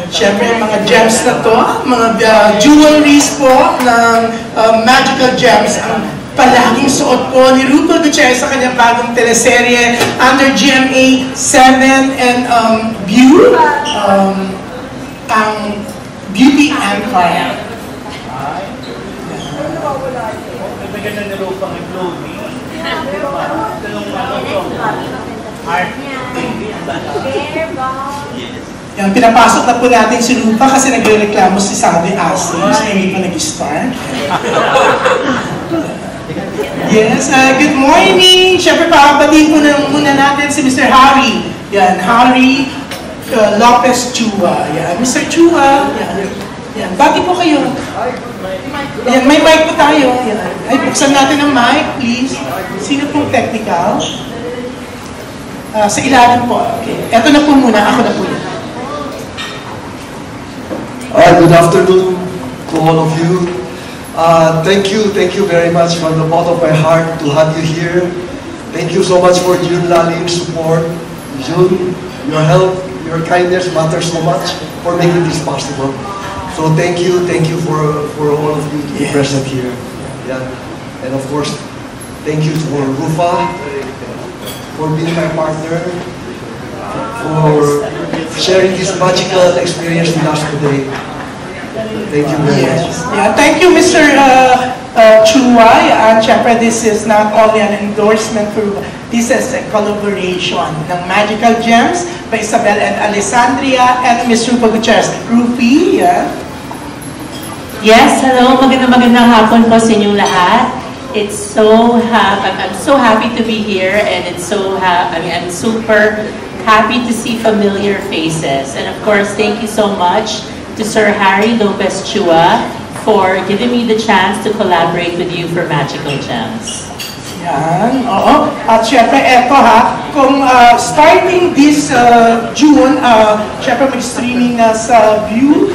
Siyempre, mga gems na to, mga jewelries po ng Magical Gems ang palaging suot po ni Rupel Gutierrez sa kanyang bagong teleserye under GMA 7 and View, ang Beauty Empire. Nagbagan na nilo pang i-blooming. Art. Yan, pinapasok na po natin si Rupa kasi nagre-reklamo si Sabi Asis na hindi pa nag-start. Yes, good morning! Siyempre, papabatiin po na muna natin si Mr. Harry. Yan, Harry Lopez Chua. Yan, Mr. Chua. Yan, yan. Bati po kayo. Yan, may mic po tayo. Yan. Ay, buksan natin ang mic, please. Sino pong technical? Sa ilalim po. Okay. Ito na po muna. Ako na po yan. Good afternoon to all of you. Thank you very much from the bottom of my heart to have you here. Thank you so much for June Laling's support. June, your help, your kindness matters so much for making this possible. So thank you for all of you to be present here. Yeah, and of course, thank you for Rufa for being my partner, for sharing this magical experience with us today. Thank you very much. Yeah, thank you, Mr. Chua. And syempre, this is not only an endorsement for this is a collaboration ng Magical Gems by Isabel and Alessandria and Ms. Rupa Gutierrez. Rupi, yeah? Yes, hello. Magandang hapon po sa inyong lahat. I'm so happy to be here, and I'm super happy to see familiar faces. And of course, thank you so much to Sir Harry Lopez Chua for giving me the chance to collaborate with you for Magical Gems. Yan, oo. At syempre, eto ha, kung starting this June, syempre mag-streaming na sa View,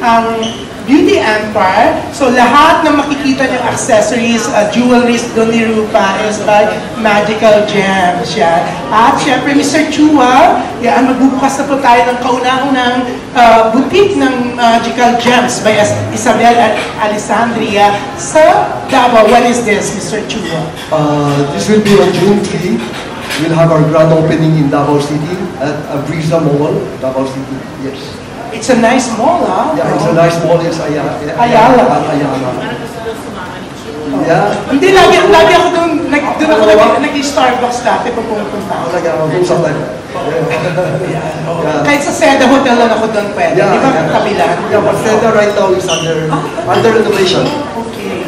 ang Beauty Empire. So lahat ng makikita niyong accessories, jewelries doon ni Rupa is by Magical Gems. Yan. At syempre, Mr. Chua, yan, magbubukas na po tayo ng kauna-unang boutique ng Magical Gems by Isabel at Alessandria sa Davao. When is this, Mr. Chua? This will be on June 3. We'll have our grand opening in Davao City at Abriza Mall, Davao City. Yes. It's a nice mall, ha? Yeah, it's a nice mall. It's Ayala. Ayala. Yeah. Hindi, lagi ako doon nag-Starbucks dati pag pumunta ako. Kahit sa Seda Hotel lang ako doon pwede. Di ba kabilang? Yeah, but Seda right now is under renovation. Okay.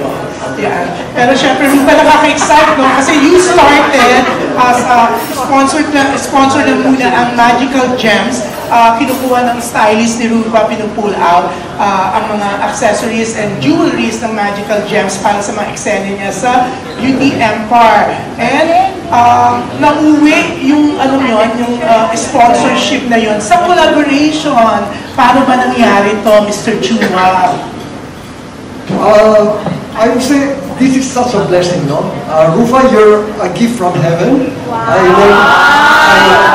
Yeah. Pero syempre, Rupa, nakaka-excite, no? Kasi you started as a sponsor na muna ang Magical Gems. Kinukuha ng stylist ni Rupa, pinupull out ang mga accessories and jewelries ng Magical Gems para sa mga eksena niya sa Beauty Empire. And nauwi yung yung sponsorship na yun sa collaboration. Paano ba nangyari to, Mr. Chua? I would say this is such a blessing, no? Rufa, you're a gift from heaven. Wow.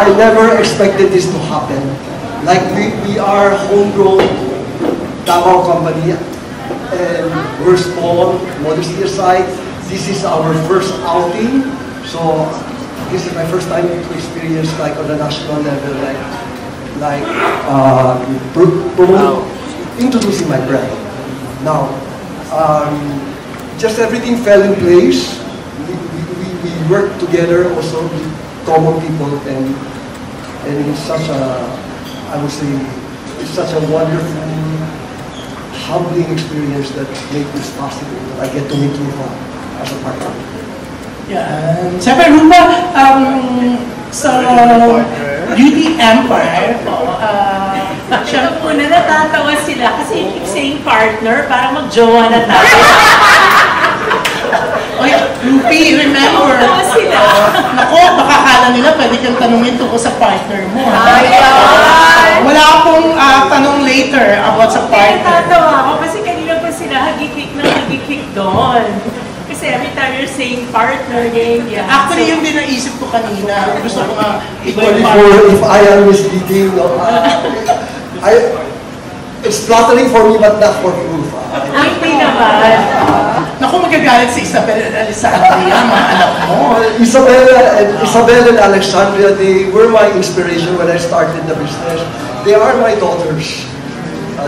I never expected this to happen. Like we are homegrown Davao company, and we're small, modesty aside. This is our first outing, so this is my first time to experience like on the national level, introducing my brand. Now, just everything fell in place. We worked together also with common people, and it's such a, I would say, it's such a wonderful, humbling experience that made this possible. I get to meet Rufa as a partner. Yeah. Siyempre, Rupa, sa Beauty Empire, Siyempre po na natatawa sila kasi you keep saying partner, parang mag-jowa na tayo. Oy, Rupi, remember. Natatawa sila. Nako, baka kala nila pwede kang tanungin tungkol sa partner mo. Wala akong tanong later about sa partner. Natatawa ako kasi kanina pa sila hagikik doon. Kasi every time you're saying partner, yeah. Actually, yung din naisip ko kanina. Gusto ko nga If I am misleading, It's flattering for me, but not for Ruth. Ay, hindi naman. Naku, magagalit si Isabel and Alessandria, mga anak mo. Isabel and Alexandria, they were my inspiration when I started the business. They are my daughters.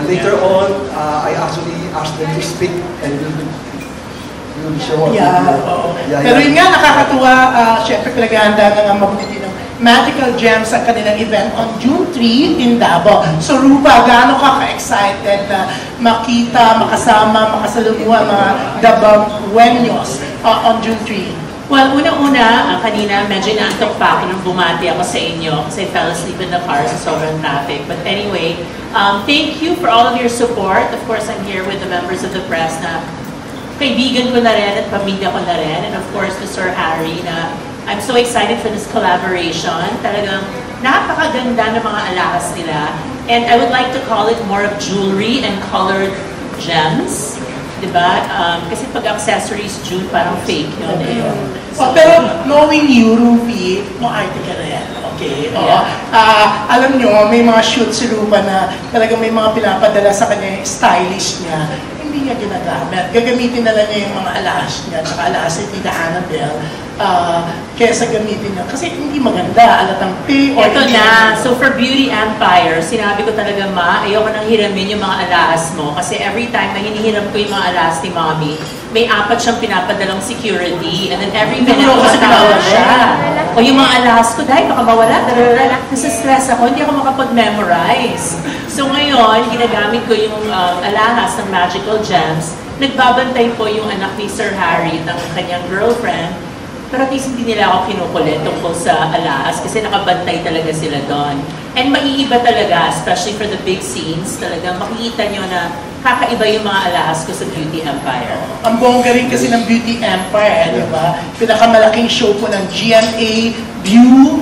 Later on, I actually asked them to speak and we'll show up. Pero yun nga, nakakatuwa, syempre talaghanda na nga mabuti ng Magical Gems sa kanilang event on June 3 in Davao. So Rupa, gaano ka ka-excited na makita, makasama, makasalumuha mga Davaoenos on June 3? Well, una-una, kanina medyo naantok pa ako nung bumati ako sa inyo kasi I fell asleep in the car sa sobrang traffic. But anyway, thank you for all of your support. Of course, I'm here with the members of the press na kaibigan ko na rin at pamilya ko na rin. And of course, to Sir Harry na I'm so excited for this collaboration. Talagang napakaganda ng mga alahas nila. And I would like to call it more of jewelry and colored gems. Diba? Kasi pag accessories, June, parang fake yun eh. Pero knowing you, Rupi, mo-arte ka rin. Okay? Alam nyo, may mga shoot si Rupa na talagang may mga pinapadala sa kanya, stylish niya. Hindi niya ginagamit. Gagamitin na lang niya yung mga alahas niya, tsaka alahas ni Tita Annabelle, kesa gamitin niya. Kasi hindi maganda, alatang pay. Ito na. So for Beauty Empire, sinabi ko talaga, Ma, ayoko nang hiramin yung mga alahas mo. Kasi every time na hinihiram ko yung mga alahas ni Mommy, may 4 siyang pinapadalang security. And then every minute, matawag siya. O yung mga alahas ko, dahil baka mawala. Nasa-stress ako, hindi ako makapag-memorize. So ngayon, ginagamit ko yung alahas ng Magical Gems. Nagbabantay po yung anak ni Sir Harry, ng kanyang girlfriend. Pero at least hindi nila ako kinukulit tungkol sa alahas kasi nakabantay talaga sila doon. And maiiba talaga, especially for the big scenes, talaga makikita nyo na kakaiba yung mga alahas ko sa Beauty Empire. Ang bongga rin kasi ng Beauty Empire, di ba? Pinakamalaking show po ng GMA, View,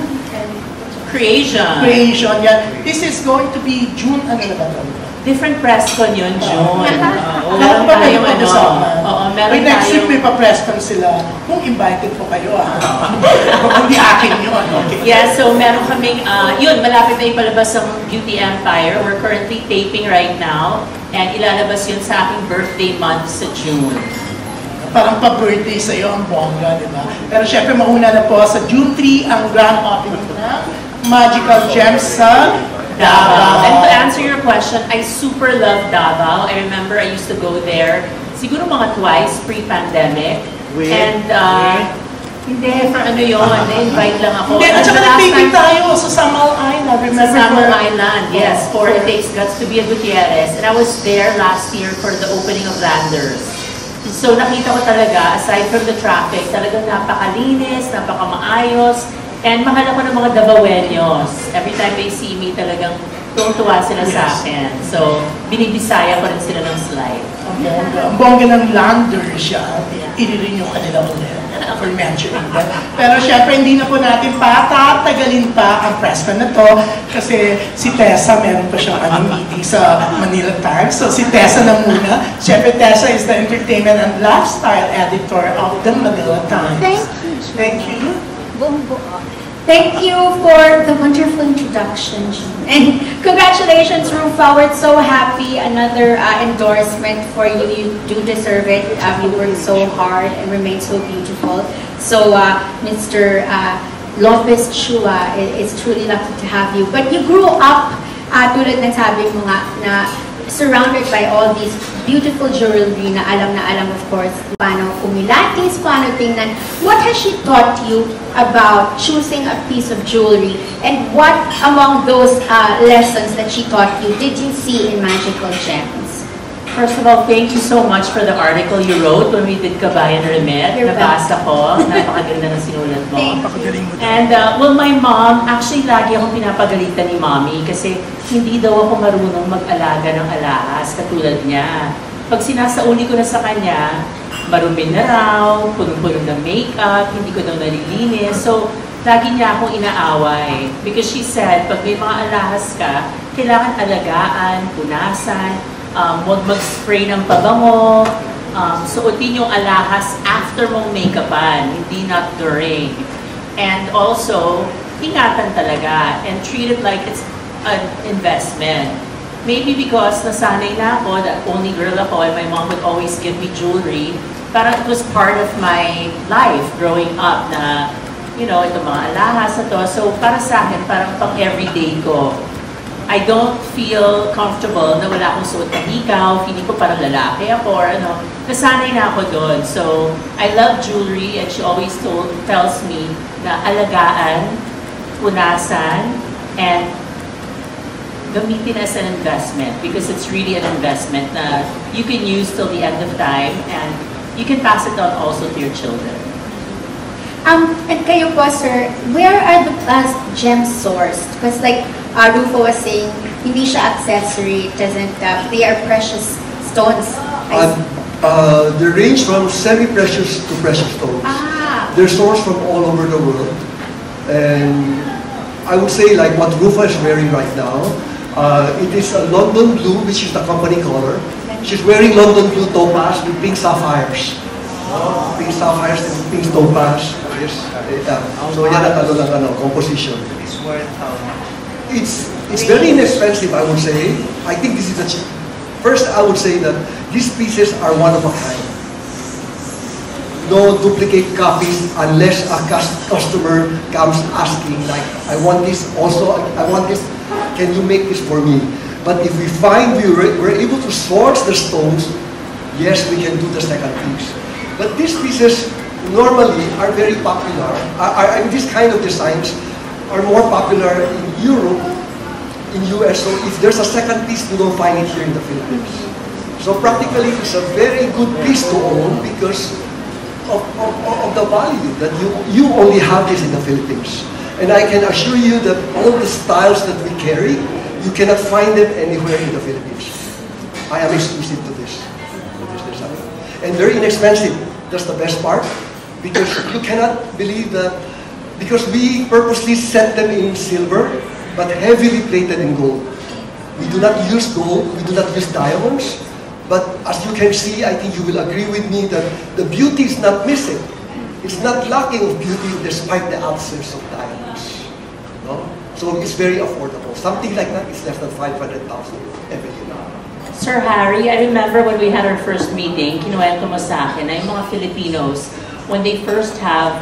Creation. Yan. This is going to be June, ano na ba ito? Different press con yun, June. Meron Meron tayong ano. Oo, meron next week tayong... may pa-press con sila. Kung invited po kayo, hindi akin yun. Okay. Yeah, so meron kaming, yun, malapit na ipalabas ang Beauty Empire. We're currently taping right now. And ilalabas yun sa aking birthday month sa June. Parang pa-birthday sa'yo ang bongga, di ba? Pero syempre, mauna na po sa June 3 ang grand opening ng Magical Gems sa Davao. And to answer your question, I super love Davao. I remember I used to go there siguro mga twice pre-pandemic. And hindi, for ano yun, na-invite lang ako. Hindi, at saka nag-taping tayo sa Samal Island. Remember sa Samal Island, yes, for It Takes Guts to be a Gutierrez. And I was there last year for the opening of Landers. So nakita ko talaga, aside from the traffic, talagang napakalinis, napakamaayos. And mahal ako ng mga Davaoenos. Every time they see me, talagang tuwa sila sa akin. So, binibisaya ko rin sila ng slide. Ang bongga ng Lander siya. I-renew ka nila ulit. For mentioning that. Pero syempre, hindi na po natin patatagalin pa ang press con na to. Kasi si Tessa, meron pa siyang meeting sa Manila Times. So si Tessa na muna. Syempre, Tessa is the entertainment and lifestyle editor of the Manila Times. Thank you. Thank you. Thank you for the wonderful introduction, Jean. And congratulations, Rufa. We're so happy. Another endorsement for you. You do deserve it. You worked so hard and remain so beautiful. So, Mr. Lopez Chua, it's truly lucky to have you. But you grew up, tulad ng sabi mo nga, na surrounded by all these beautiful jewelry na alam, of course, paano kumilatis, paano tingnan. What has she taught you about choosing a piece of jewelry? And what among those lessons that she taught you did you see in Magical Gems? First of all, thank you so much for the article you wrote when we did Kabayan Remit. Nabasa ko. Napakaganda ng sinulat mo. And, well, my mom, actually, lagi akong pinapagalitan ni Mommy kasi hindi daw ako marunong mag-alaga ng alahas katulad niya. Pag sinasauli ko na sa kanya, marumi na raw, punong-puno ng makeup, hindi ko daw nalilinis. So, lagi niya akong inaaway. Because she said, pag may mga alahas ka, kailangan alagaan, punasan, huwag mag-spray ng pabango, suotin yung alahas after mong make-upan, hindi not during. And also, ingatan talaga and treat it like it's an investment. maybe because nasanay na ako, that only girl ako, and my mom would always give me jewelry, parang it was part of my life growing up na, you know, ito mga alahas na to. So para sa akin, parang pang everyday ko. I don't feel comfortable na wala akong suot na hikaw, feeling ko parang lalaki ako or ano. Nasanay na ako doon. So, I love jewelry and she always tells me na alagaan, punasan, and gamitin as an investment because it's really an investment na you can use till the end of time and you can pass it on also to your children. And kayo po, sir, where are the gems sourced? Because like Rufo was saying, hindi siya accessory, it doesn't, they are precious stones. They range from semi-precious to precious stones. They're sourced from all over the world. And I would say like what Rufo is wearing right now, it is a London blue, which is the company color. She's wearing London blue topaz with pink sapphires. Pink sapphires and pink topaz. Yes. So yan ang composition. It's worth how much? It's very inexpensive, I would say. I think this is the cheap. First, I would say that these pieces are one of a kind. No duplicate copies unless a customer comes asking, like, I want this also, I want this, can you make this for me? But if we find we're able to source the stones, yes, we can do the second piece. But these pieces normally are very popular. These kind of designs are more popular in Europe, in US. So if there's a second piece, we don't find it here in the Philippines. So practically, it's a very good piece to own because of the value that you only have this in the Philippines. And I can assure you that all the styles that we carry, you cannot find them anywhere in the Philippines. I am exclusive to this design. And very inexpensive. That's the best part. Because you cannot believe that, because we purposely set them in silver, but heavily plated in gold. We do not use gold, we do not use diamonds, but as you can see, I think you will agree with me that the beauty is not missing. It's not lacking of beauty despite the absence of diamonds. No? So it's very affordable. Something like that is less than 500,000 every year. Sir Harry, I remember when we had our first meeting, kinuwento mo sa akin na yung mga Filipinos, when they first have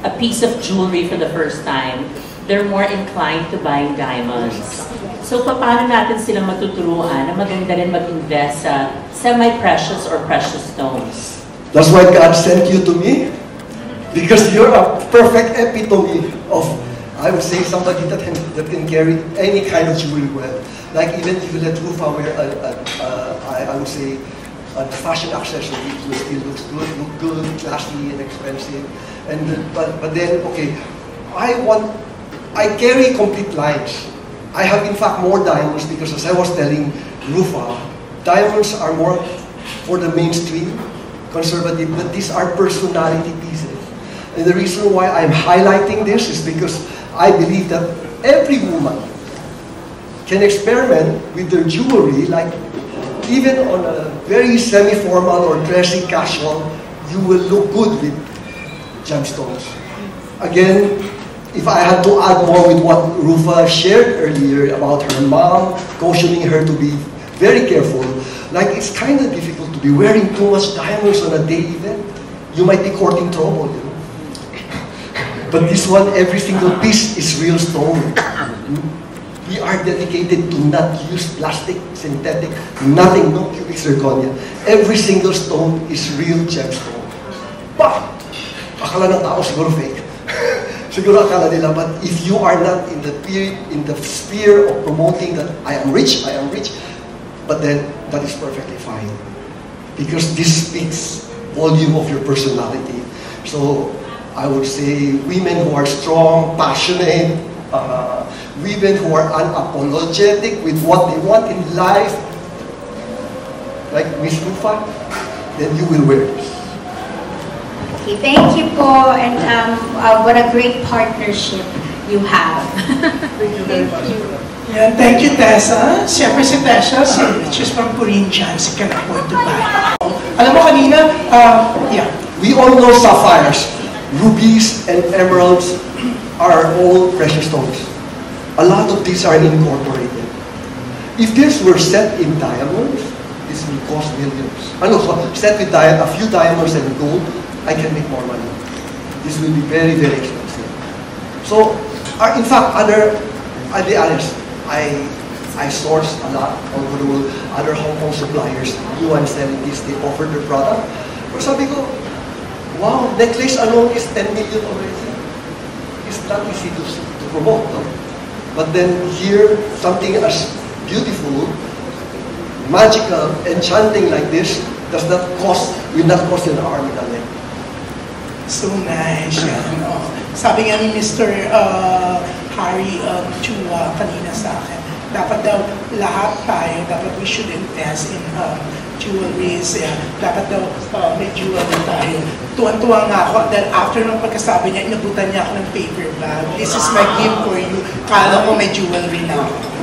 a piece of jewelry for the first time, they're more inclined to buying diamonds. So paano natin sila matuturuan na maganda rin mag-invest sa semi-precious or precious stones? That's why God sent you to me, because you're a perfect epitome of, I would say, somebody that can carry any kind of jewelry well. Like even if you let Rufa wear I would say, a fashion accessory, it still looks good, look good, classy, and expensive. And but then, okay, I carry complete lines. I have in fact more diamonds because, as I was telling Rufa, diamonds are more for the mainstream, conservative, but these are personality pieces. And the reason why I'm highlighting this is because I believe that every woman can experiment with their jewelry, like even on a very semi-formal or dressy casual, you will look good with gemstones. Again, if I had to add more with what Rufa shared earlier about her mom, cautioning her to be very careful, like it's kind of difficult to be wearing too much diamonds on a day event. You might be courting trouble, you know. But this one, every single piece is real stone. We are dedicated to not use plastic, synthetic, nothing, no cubic zirconia. Every single stone is real gemstone. But, akala ng tao siguro fake. Siguro akala nila, but if you are not in the sphere of promoting that I am rich, but then that is perfectly fine. Because this speaks volume of your personality. So, I would say women who are strong, passionate, women who are unapologetic with what they want in life, like Miss Rufa, then you will wear this. Okay, thank you po, and what a great partnership you have. Thank you very much. Yeah, thank you, Tessa. Siyempre si Tessa, she's from Corinthians, she can afford to buy. Alam mo kanina, yeah. We all know sapphires, rubies, and emeralds are all precious stones. A lot of these are incorporated. If this were set in diamonds, this will cost millions. So set with a few diamonds and gold, I can make more money. This will be very, very expensive. So, in fact, I'll be honest, I source a lot all over the world. Other Hong Kong suppliers, I'm selling this, they offer their product. Pero sabi ko, wow, necklace alone is 10 million already. It's not easy to promote, no? But then here, something as beautiful, magical, enchanting like this will not cost an arm and a leg. So nice. Sabi nga ni Mr. Harry Chua kanina sa akin, dapat daw lahat tayo, dapat we should invest in jewelries. Dapat daw may jewelry tayo. Tuwan-tuwa nga ako dahil after nung pagkasabi niya, inabutan niya ako ng paper bag. This is my gift for you. Kala ko may jewelry na ako.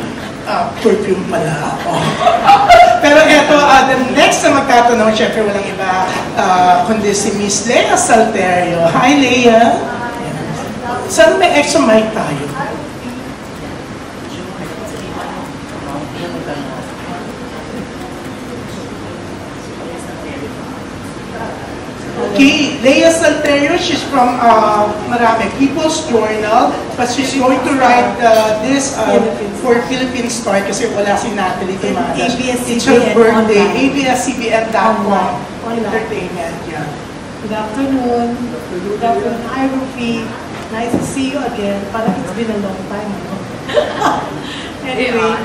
Perfume pala. Pero eto, the next na magtatanong, syempre walang iba, kundi si Miss Lea Salterio. Hi, Lea. Sana may extra mic tayo. Okay, Lea Salterio, she's from People's Journal, but she's going to write this for Philippine Story kasi wala si Natalie Tomadas. It's her birthday, ABS-CBN.com Entertainment. Yeah. Good afternoon. Good afternoon. Hi, Rufi. Nice to see you again. Parang it's been a long time. Anyway,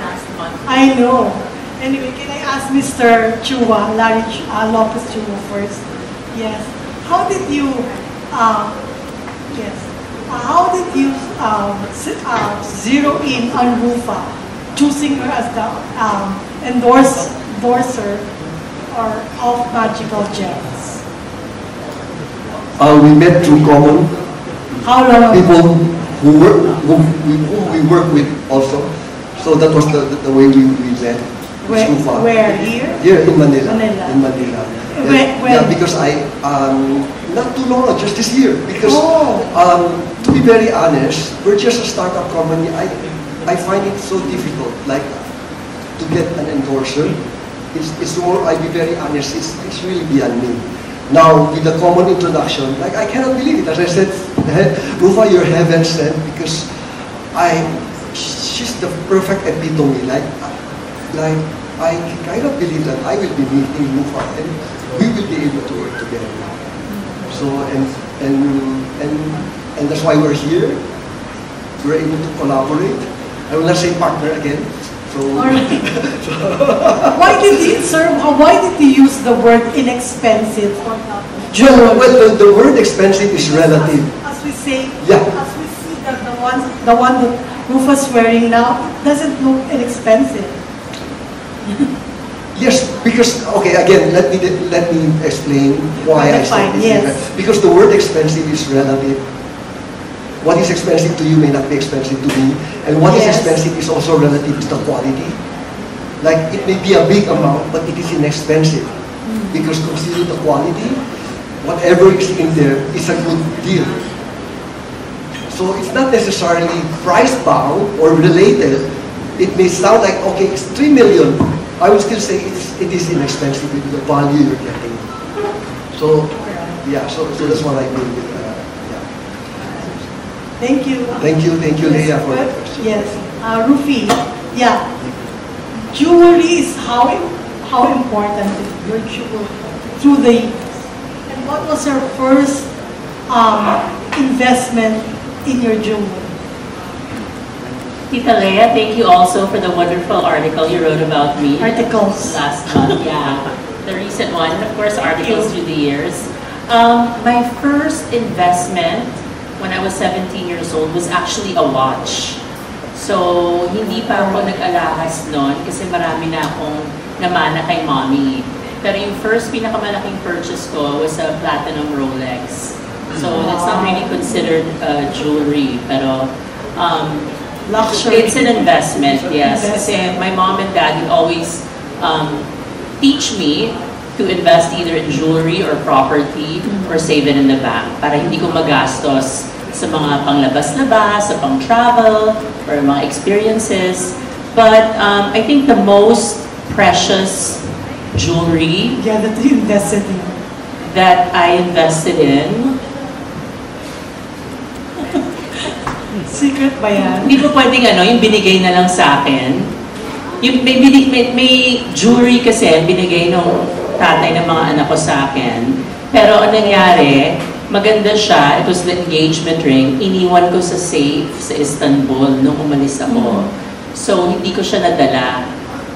I know. Anyway, can I ask Mr. Chua, Larry Lopez Chua first? Yes. How did you zero in on Rufa, choosing her as the endorser or of Magical Gems? We met through common How long? people whom we work with also. So that was the way we met. Where? Here? Here in Manila. Manila. In Manila. When? Yeah, because not too long, just this year. Because to be very honest, we're just a startup company. I find it so difficult, like to get an endorser. It's more, I'll be very honest, it's really beyond me. Now, with the common introduction, like I cannot believe it. As I said, Rufa, you're heaven sent because she's the perfect epitome. Like I cannot believe that I will be meeting Rufa and we will be able to work together. So and that's why we're here. We're able to collaborate. I will not say partner again. So, Why did you use the word inexpensive? well, the word expensive is relative. As we say, Yeah. as we see that the one that Rufa's wearing now doesn't look inexpensive. Yes, because okay, again, let me explain why I said this. Yes. Because the word expensive is relative. What is expensive to you may not be expensive to me, and what is Yes. expensive is also relative to the quality. Like it may be a big amount, but it is inexpensive because considering the quality, whatever is in there is a good deal. So it's not necessarily price bound or related. It may sound like okay, it's 3 million. I would still say it is inexpensive with the value you're getting. So yeah, so that's what I mean with Thank you. Thank you, Leah, for the Good. question. Yes, Rufi. Yeah, jewelry is how important is your jewelry through the years. And what was your first investment in your jewelry? Tita Leah, thank you also for the wonderful article you wrote about me. Articles. Last month, yeah. The recent one, and of course, articles through the years. My first investment when I was 17 years old was actually a watch. So, hindi pa ako nag-alahas noon kasi marami na akong namana kay mommy. Pero yung first pinakamalaking purchase ko was a platinum Rolex. So, that's not really considered jewelry, pero Luxury. it's an investment, yes. Kasi my mom and dad would always teach me to invest either in jewelry or property or save it in the bank para hindi ko magastos sa mga panglabas-labas, sa pang-travel or mga experiences. But I think the most precious jewelry Yeah, that you invested in. that I invested in, Secret ba yan? hindi po pwedeng yung binigay na lang sa akin. Yung, may jewelry kasi binigay nung tatay ng mga anak ko sa akin. Pero ang nangyari, maganda siya, it was the engagement ring, iniwan ko sa safe sa Istanbul nung umalis ako. So, hindi ko siya nadala.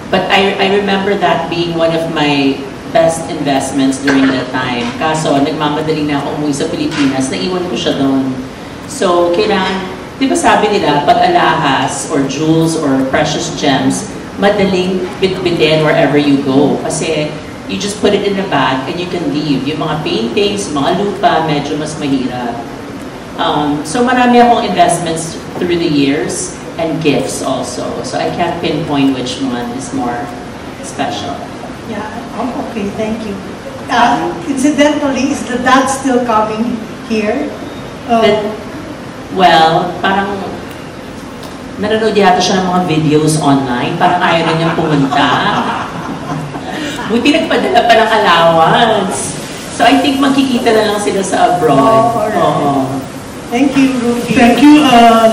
But I remember that being one of my best investments during that time. Kaso, nagmamadali na ako umuwi sa Pilipinas, naiwan ko siya doon. So, kailangan, di ba sabi nila, pag alahas or jewels or precious gems, madaling bitbitin wherever you go. Kasi, you just put it in a bag and you can leave. Yung mga paintings, mga lupa, medyo mas mahirap. So marami akong investments through the years and gifts also. So I can't pinpoint which one is more special. Yeah, okay, thank you. Incidentally, is the dad still coming here? Well, parang nanonood yata siya ng mga videos online. Parang ayaw na niyang pumunta. Buti nagpadala pa ng allowance. So I think magkikita na lang sila sa abroad. Oh, alright. Thank you, Ruby. Thank you,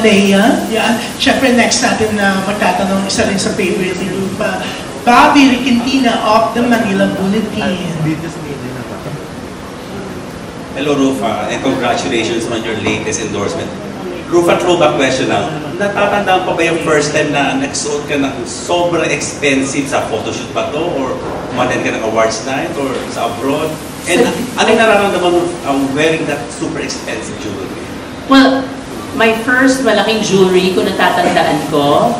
Leia. Yeah. Siyempre, next natin na magtatanong, isa rin sa favorite ni Rupa, Bobby Riquentina of the Manila Bulletin. Hello, Rufa, and congratulations on your latest endorsement. Rufa, throwback question lang. Natatandaan pa ba yung first time na nagsuot ka ng sobrang expensive sa photoshoot ba to? Or umattend ka ng awards night? Or sa abroad? And anong nararamdaman mo wearing that super expensive jewelry? Well, my first malaking jewelry, kung natatandaan ko,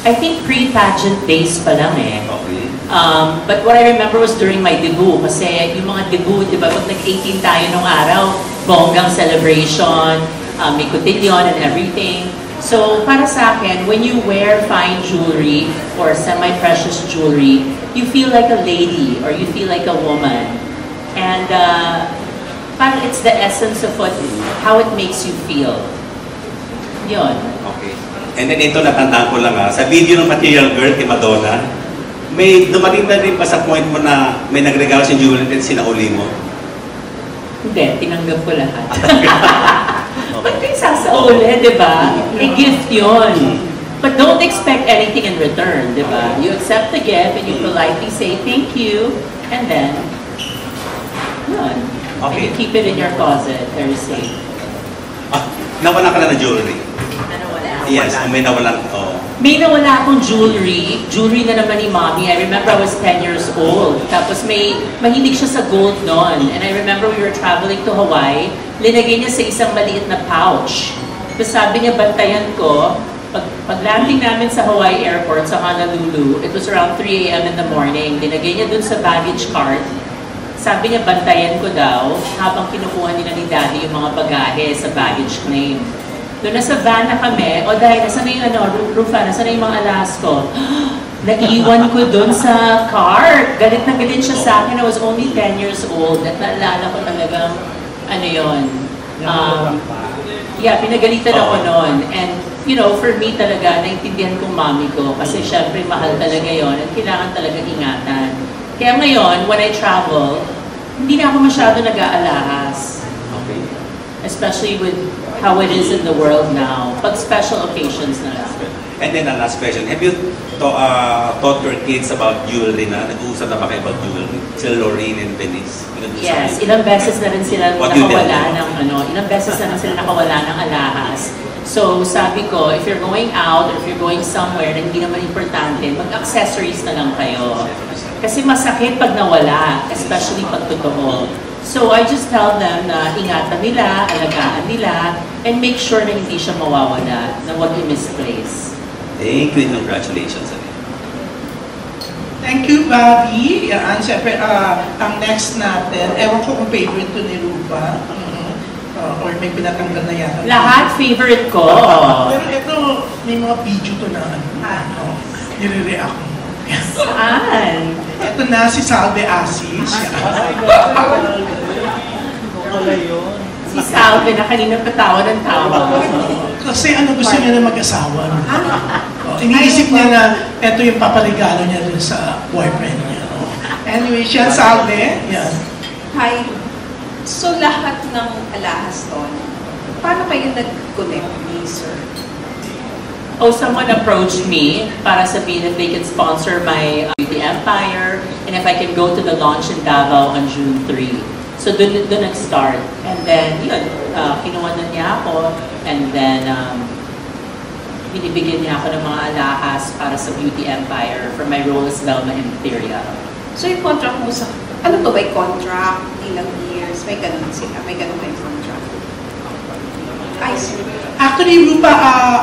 I think pre-pageant days pa lang eh. Okay. But what I remember was during my debut. Kasi yung mga debut, di ba, pag nag-18 tayo nung araw, bonggang celebration, may cotillion and everything. So, para sa akin, when you wear fine jewelry or semi-precious jewelry, you feel like a lady or you feel like a woman. And parang it's the essence of how it makes you feel. Yun. Okay. And then ito, natandaan ko lang sa video ng Material Girl kay Madonna, may dumating na rin pa sa point mo na may nagregalo sa jewelry at sinauli mo? Hindi, tinanggap ko lahat. Ba't kayo sasauli, di ba? A gift yun. But don't expect anything in return, di ba? You accept the gift and you politely say thank you, and then, yun. And you keep it in your closet, very safe. Nawala ka na ng jewelry? Yes, may nawala. May nawala akong jewelry. Jewelry na naman ni Mommy. I remember I was 10 years old. Tapos mahilig siya sa gold noon. And I remember we were traveling to Hawaii. Linagay niya sa isang maliit na pouch. Tapos sabi niya, bantayan ko. Pag landing namin sa Hawaii Airport, sa Honolulu, it was around 3 a.m. in the morning. Linagay niya dun sa baggage cart. Sabi niya, bantayan ko daw habang kinukuha nila ni Daddy yung mga bagahe sa baggage claim. Doon nasa van na kami, dahil nasa na yung Rufa, nasa na yung mga alas ko. Naiwan ko doon sa cart. Galit na galit siya sa akin. I was only 10 years old. At naalala ko talagang, yeah, pinagalitan ako noon. And, you know, for me talaga, naintindihan kong mami ko. Kasi syempre, mahal talaga yon at kailangan talaga ingatan. Kaya ngayon, when I travel, hindi na ako masyado nag-aalahas. Okay. Especially with how it is in the world now. Pag special occasions na lang. And then the last question, have you taught your kids about jewelry na? Nag-uusap na ba kayo about jewelry? Sila Lorraine and Venice? Yes, ilang beses na rin sila nakawala ng ilang beses na rin sila nakawala ng alahas. So sabi ko, if you're going out or if you're going somewhere na hindi naman importante, mag-accessories na lang kayo. Kasi masakit pag nawala, especially pag totoo. So I just tell them na ingatan nila, alagaan nila, and make sure na hindi siya mawawala, na huwag i-misplace. Thank you and congratulations again. Thank you, Bobby. Yan, siyempre, ang next natin, ewan ko kung favorite to ni Rupa. Or may pinatanggal na yata. Lahat favorite ko. Pero ito, may mga video to na nire-react mo. Saan? Ito na si Salve Asis. Si Salve na kanina patawa ng tawa. Kasi gusto niya na mag-asawa. iniisip niya na ito yung paparegalo niya dun sa boyfriend niya. No? Anyway, siya Salve. Yan. Hi. So lahat ng alahas doon, paano kayo nag-connect ni Sir? Oh, someone approached me para sabihin if they could sponsor my Beauty Empire and if I can go to the launch in Davao on June 3. So doon nag-start. And then, yun, kinuha na niya ako and then binibigyan niya ako ng mga alahas para sa Beauty Empire for my role as Velma Imperial. So yung contract mo sa, ano to, by contract, ilang years, may ganun sila, may ganun ba yung contract? I see. Actually, Rupa,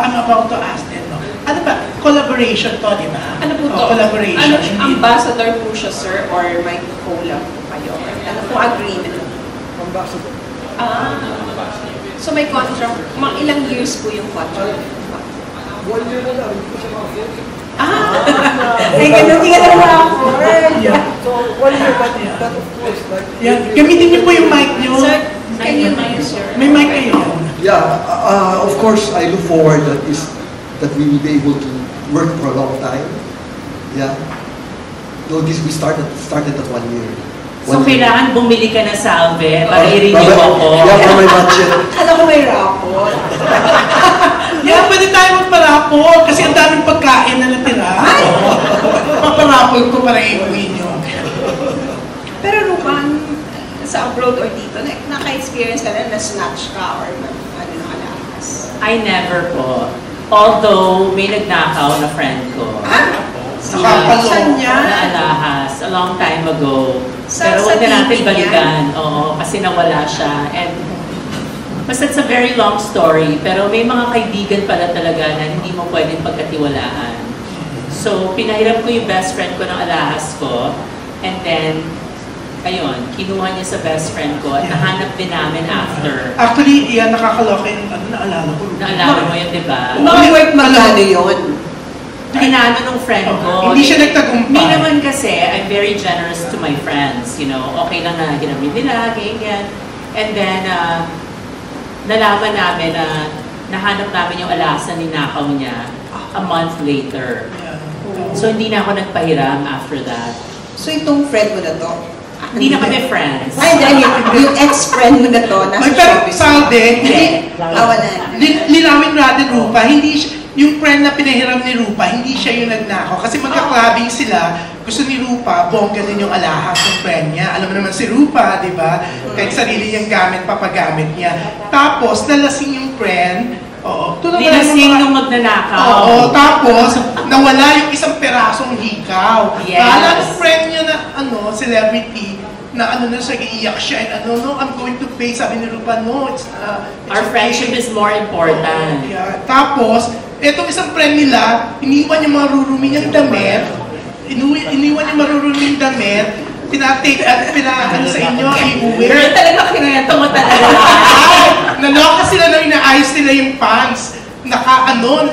I'm about to ask them, no? Ano ba? Collaboration to, di ba? Ano po to? Collaboration. Ano, ambassador po siya, sir, or may collab po kayo? Ano po agreement? Ambassador. So may contract, mga ilang years po yung contract? 1 year na lang, hindi ko siya ma-afford. Ay, ganun, hindi ka na Yeah. So, 1 year, but of course, like... Yeah. Gamitin niyo po yung mic niyo. Sir, can you use your... May mic kayo. Yeah, of course, I look forward that we will be able to work for a long time. Yeah. No, we started at 1 year. So kailangan bumili ka na Salve para i-renew ako. Yeah, for my budget. Alam ko may rapol. Yeah, pwede tayo magparapol kasi ang daming pagkain na natira. Paparapol ko para iuwi niyo. Pero Rupan, sa abroad or dito, naka-experience ka na snatch ka or ano na alahas? I never po. Although may nagnakaw na friend ko. Saan niya? Na alahas, a long time ago. Pero Sa huwag na natin TV balikan. Oo, kasi nawala siya. And basta it's a very long story, pero may mga kaibigan pala talaga na hindi mo pwedeng pagkatiwalaan. So, pinahiram ko yung best friend ko ng alahas ko. And then, ayun, kinuha niya sa best friend ko at nahanap din namin after. Actually, yan, nakakaloka yung naalala ko. Naalala mo yun, di ba? Mga worth magkano yun? Inano nung friend ko. Hindi siya nagtagumpay. Me naman kasi, I'm very generous to my friends. You know, okay lang na ginamit nila, ganyan. And then, nalaman namin na nahanap namin yung alahas na ninakaw niya a month later. So, hindi na ako nagpahiram after that. So itong friend mo na to? Hindi na kami friends. Ay, dahil yung ex-friend mo na to, nasa Ay, pero showbiz. Salve, hindi, Wala. linawin natin Rupa, hindi yung friend na pinahiram ni Rupa, hindi siya yung nagnakaw. Kasi magka-clubbing sila, gusto ni Rupa, bongga din yung alahas ng friend niya. Alam mo naman si Rupa, di ba? Kahit sarili niyang gamit, papagamit niya. Tapos, nalasing yung friend, Linasing nung magnanakaw. Oo, tapos, nawala yung isang perasong hikaw. Yes. Kala ng friend niya na, celebrity, na na siya, iiyak siya, and no, I'm going to pay, sabi ni Rupa, no, it's Our friendship is more important. Yeah. Tapos, etong isang friend nila, iniwan yung marurumi niyang damit, iniwan yung marurumi niyang damit, tinatake at pinakan sa inyo, iuwi. Pero talaga kinayento mo talaga. Naloka sila na inaayos nila yung pants.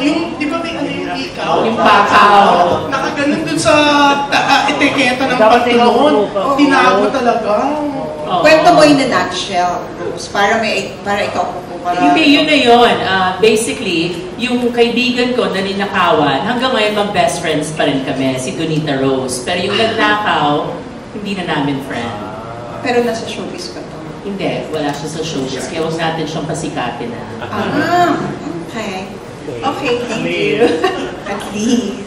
Yung, di ba may yung ikaw? Yung pakaw. Nakaganon dun sa etiketa ng pantalon. Tinago talaga. Oh. Kwento mo in a nutshell, Rose, para ikaw po. Hindi, yun na yun. Basically, yung kaibigan ko na ninakawan, hanggang ngayon mag-best friends pa rin kami, si Donita Rose. Pero yung nagnakaw, hindi na namin friend. Pero nasa showbiz ka to? Hindi, wala siya sa showbiz. Kaya huwag natin siyang pasikatin na. Okay. Okay, thank you. At least.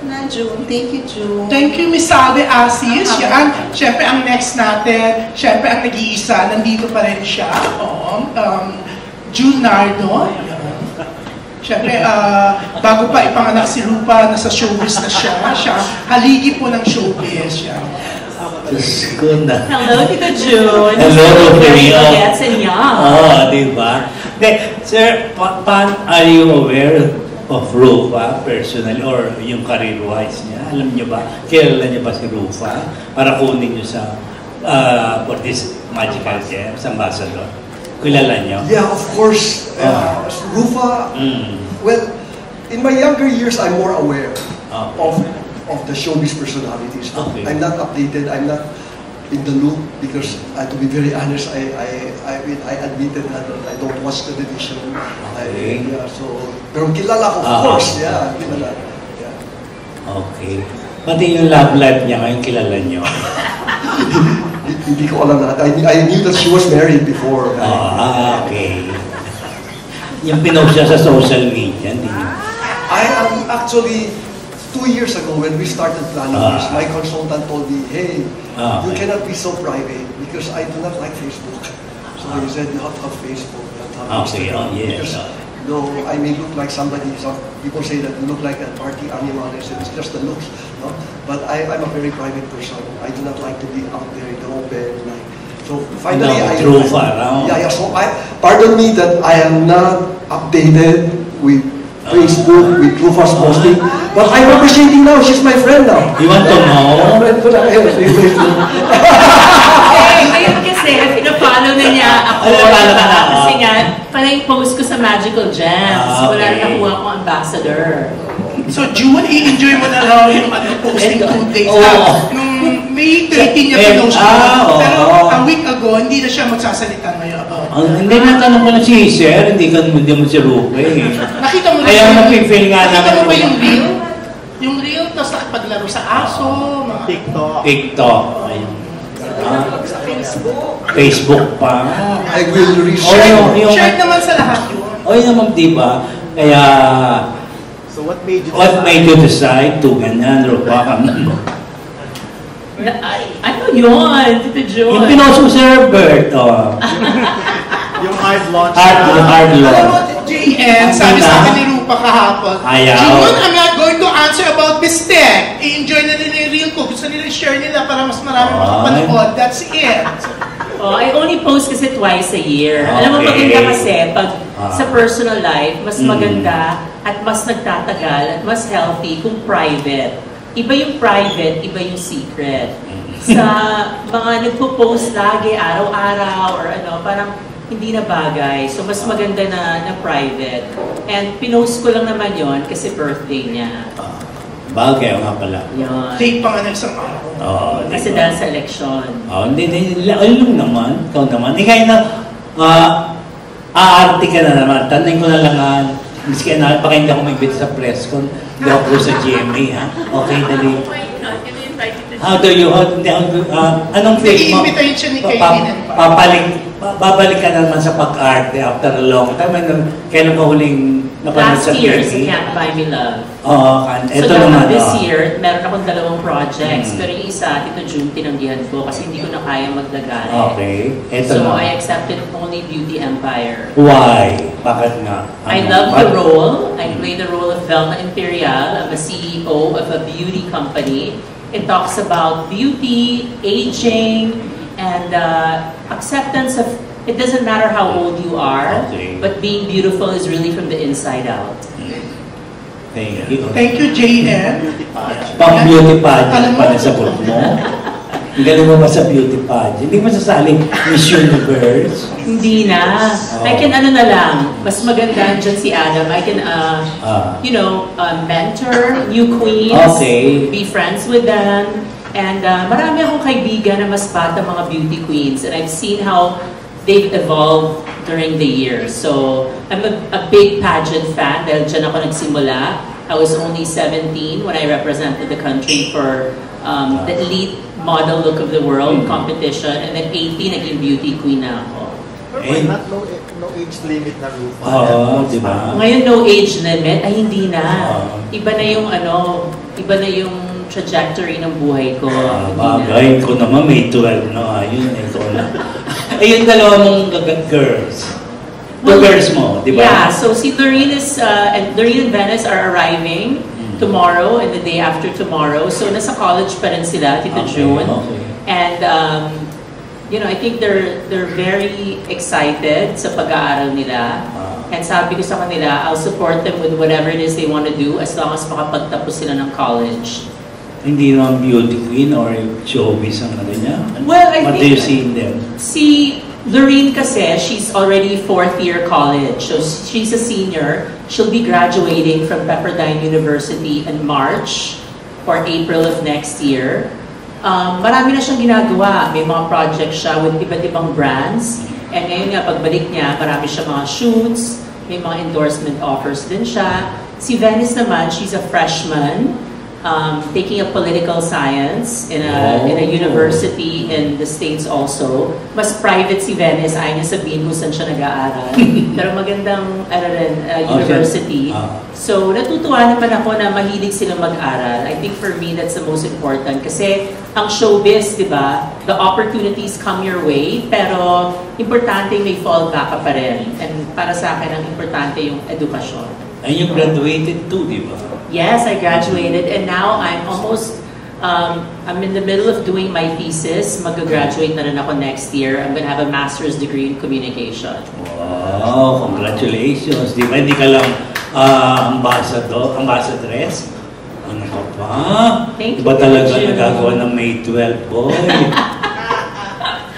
Na, June. Thank you, June. Thank you, Miss Salve Asis. Yan. Siyempre, ang next natin, siyempre, ang nag-iisa, nandito pa rin siya. Oo. June Nardo. Yan. Siyempre, bago pa ipanganak si Rupa, nasa showbiz na siya. Siya, haligi po ng showbiz. Yan. Diyos ko na. Hello, Tita June. Hello, Maria. Gets and young. Di ba? Sir, are you aware of Rufa personally or yung career-wise niya? Alam niyo ba? Kilala niyo ba si Rufa? Para kunin niyo sa for this magical gems, ambassador. Kilala niyo? Yeah, of course. Rufa, well, in my younger years, I'm more aware of the showbiz personalities. Okay. I'm not updated. I'm not in the loop because, to be very honest, I mean, I admitted that I don't watch television. Pero kilala ko, of course, kilala. Yeah. Okay. Pati yung love life niya, ngayon kilala niyo. Hindi ko alam na. I knew that she was married before. Okay. Yung pinost siya sa social media, hindi niyo. I am actually, 2 years ago when we started planning this, my consultant told me, hey, you cannot be so private because I do not like Facebook. So he said, you have to have Facebook, you have to have Instagram. Because, I may look like somebody, some people say that you look like a party animal, it's just the looks. No? But I'm a very private person. I do not like to be out there in the open. So finally, so pardon me that I am not updated with Facebook, with Trufa's posting, but I'm appreciating now. She's my friend now. You want to know? Ngayon kasi, pinafollow na niya ako. Kasi nga, parang yung post ko sa Magical Gems. Wala na nakuha akong ambassador. So, June, i-enjoy mo na lang yung posting 2 days. Nung May 13 niya pinost mo. Pero a week ago, hindi na siya magsasalita ngayon about hindi na tanong ko na si Sir, hindi mo si Rupe. Nakita mo na kaya napipil nga namin. Nakita mo ba yung reel? Yung reel, tapos nakipaglaro sa aso, mga TikTok. Sa Facebook. Facebook pa. I will research. Share naman sa lahat yun. O yun naman, di ba? Kaya, so what made you decide to ganyan, Rupa? Ano yun, Tito John? Yung pinost mo si Herbert, yung hard launch. Hard launch. Alam mo, JN, sabi sa akin ni Rupa kahapon, June, I'm not going to answer about Bistek. I-enjoy na nila yung reel ko. Gusto nila i-share nila para mas marami makapanood. That's it. I only post kasi twice a year. Alam mo, maganda kasi pag sa personal life, mas maganda at mas nagtatagal at mas healthy kung private. Iba yung private, iba yung secret. Sa mga nagpo-post lagi, araw-araw, or parang hindi na bagay. So, mas maganda na private. And pinost ko lang naman yon kasi birthday niya. Bagay, nga pala. Yun. Date pa nga ng isang araw. Kasi dahil sa election. Hindi. Ayun naman. Ikaw naman. Hindi kayo na, aarte ka na naman. Tanay ko na lang, miski na, baka hindi ako mag-bit sa press con. Hindi ako sa GMA, ha? Okay, dali. How do you, anong fake mo? I-invitahin siya ni Kaylin. Babalik ka naman sa pag-arte after a long time. Kailan ka huling napanood sa Last year, sa Can't Buy Me Love. Ito so naman. This year, meron akong 2 projects. Pero yung isa, Tito June, tinanggihan ko kasi hindi ko na kaya magdagari. Okay. Ito so na. I accepted only Beauty Empire. Why? Bakit nga? I love the role. I play the role of Velma Imperial. I'm a CEO of a beauty company. It talks about beauty, aging, and acceptance of, it doesn't matter how old you are, but being beautiful is really from the inside out. Thank you. Thank you, JN. Pang-beauty pageant pa na sa book mo. Galing mo ba sa beauty pageant? Hindi mo sasaling Miss Universe? Hindi na. I can na lang. Mas maganda dyan si Adam. I can, mentor new queens. Be friends with them. And marami akong kaibigan na mas bata mga beauty queens. And I've seen how they've evolved during the years. So, I'm a big pageant fan dahil dyan ako nagsimula. I was only 17 when I represented the country for the elite model look of the world competition, and then 18 naging beauty queen na ako. Why not no age limit na Rupa? Di ba? Ngayon no age limit, ay hindi na. Iba na yung trajectory ng buhay ko. Bagay ko naman may 12 na. Ayun, ito na. Ayun, 2 mong girls. The girls mo, di ba? Yeah, so si Doreen and Venice are arriving tomorrow and the day after tomorrow. So nasa college pa rin sila, Tito June. And I think they're very excited sa pag-aaral nila. And sabi ko sa kanila, I'll support them with whatever it is they want to do as long as makapagtapos sila ng college. Hindi naman beauty queen or showbiz ang ano niya? Well, I what think do you see in them? Si Doreen kasi, she's already 4th year college. So she's a senior. She'll be graduating from Pepperdine University in March or April of next year. marami na siyang ginagawa. May mga projects siya with iba't ibang brands. And ngayon nga, pagbalik niya, marami siya mga shoots, may mga endorsement offers din siya. Si Venice naman, she's a freshman, taking a political science in a university in the States also. Mas private si Venice, ayaw niya sabihin kung saan siya nag-aaral. Pero magandang university. So natutuwa naman ako na mahilig silang mag-aral. I think for me, that's the most important. Kasi ang showbiz, di ba, the opportunities come your way, pero importante may fallback ka pa rin. And para sa akin, ang importante yung edukasyon. And you graduated too, di ba? Yes, I graduated, and now I'm almost, I'm in the middle of doing my thesis. Mag-graduate na rin ako next year. I'm gonna have a master's degree in communication. Wow, congratulations. Di ba, hindi ka lang ambassadress? Ano ka pa? Thank you. Diba talaga nagagawa ng May 12, boy?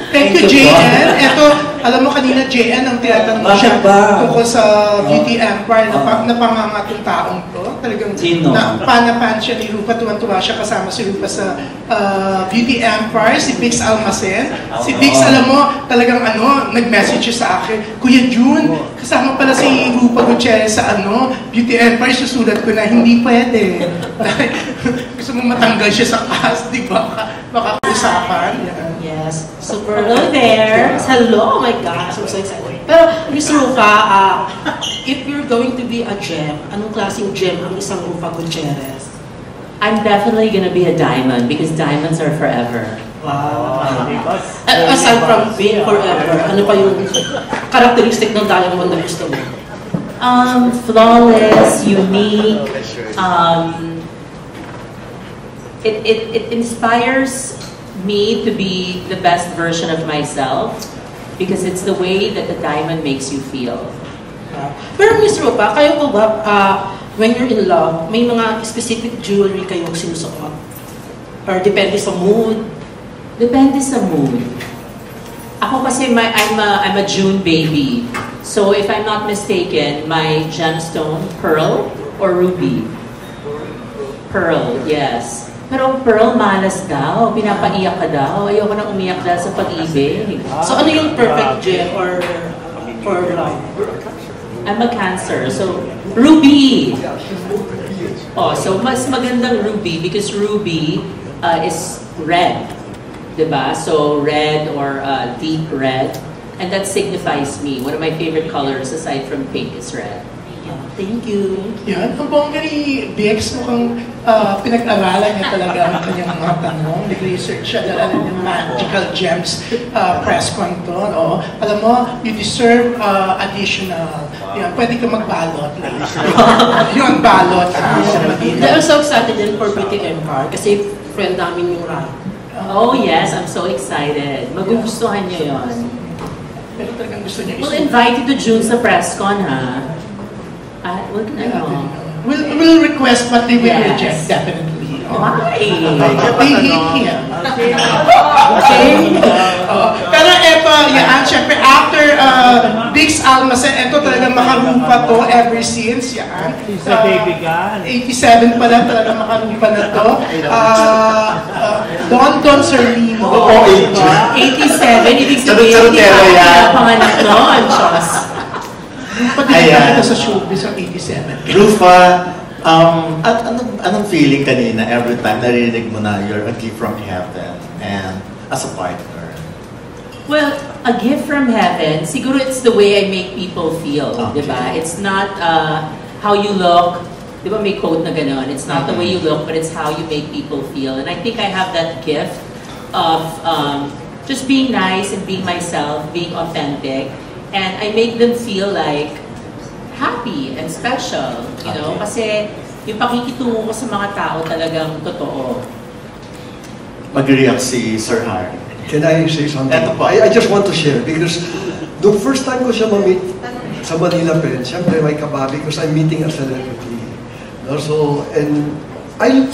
Thank you, JN. Ito, alam mo kanina, JN, ang tinatanong siya tungkol sa Beauty Empire na pangangatong taong to. Talagang panapan siya ni Rupa. Tuwan-tuwa siya kasama si Rupa sa Beauty Empire, si Bix Almacen. Si Bix, alam mo, talagang nag-message siya sa akin, Kuya June, kasama pala si Rupa Gutierrez sa Beauty Empire. Susulat ko na, hindi pwede. Gusto mo matanggal siya sa cast, di ba? Baka usapan. Yes. Super. Hello there. Hello, oh my gosh, I'm so excited. Pero, Miss Rufa, if you're going to be a gem, anong klaseng gem ang isang Rufa Gutierrez? I'm definitely gonna be a diamond because diamonds are forever. Wow. Aside from being forever, ano pa yung characteristic ng diamond na gusto mo? Flawless, unique. It inspires me to be the best version of myself because it's the way that the diamond makes you feel. Pero Miss Rupa, kayo po ba, when you're in love, may mga specific jewelry kayong sinusuot? Or depende sa mood? Depende sa mood. Ako kasi I'm a June baby. So if I'm not mistaken, my gemstone, pearl or ruby? Pearl, yes. Pero pearl, malas daw. Pinapaiyak ka daw. Ayoko nang umiyak dahil sa pag-ibig. So ano yung perfect gem or for love? I'm a Cancer. So, ruby! Oh, so mas magandang ruby because ruby is red. Diba? So, red or deep red. And that signifies me. One of my favorite colors aside from pink is red. Thank you. Yan. Ang bongga ni Bix, mukhang pinag-aralan niya talaga ang kanyang mga tanong. Nag-research siya dahil yung Magical Gems press con to. No? Alam mo, you deserve additional. Yan, pwede ka magbalot. Yung balot. I'm so excited din for Beauty Empire kasi friend namin yung Rai. Oh yes, I'm so excited. Magugustuhan niyo yun. Pero talagang gusto niya We'll invite you to June sa press con, ha? We'll request, but they will reject, definitely. Why? They hate him. Okay. Pero eto, yan, syempre, after Bix Almacen, eto talagang makarupa to ever since, yan. Sa baby ka. 87 pala talagang makarupa na to. Don Serlino. Oo, 87, ibig sabihin, hindi ka panganak noon, Chos. Pati kita sa showbiz ang 87. Rufa, anong feeling kanina every time narinig mo na you're a gift from heaven and as a partner? Well, a gift from heaven, siguro it's the way I make people feel, Okay. diba? It's not how you look. Diba may quote na gano'n? It's not the way you look, but it's how you make people feel. And I think I have that gift of just being nice and being myself, being authentic. And I make them feel like happy and special, you know? Kasi yung pakikitungo ko sa mga tao talagang totoo. Mag-react si Sir Harry. Can I say something? Eto pa. I just want to share because the first time ko siya ma-meet sa Manila Pen, siyempre may kababi because I'm meeting a celebrity. Also, and I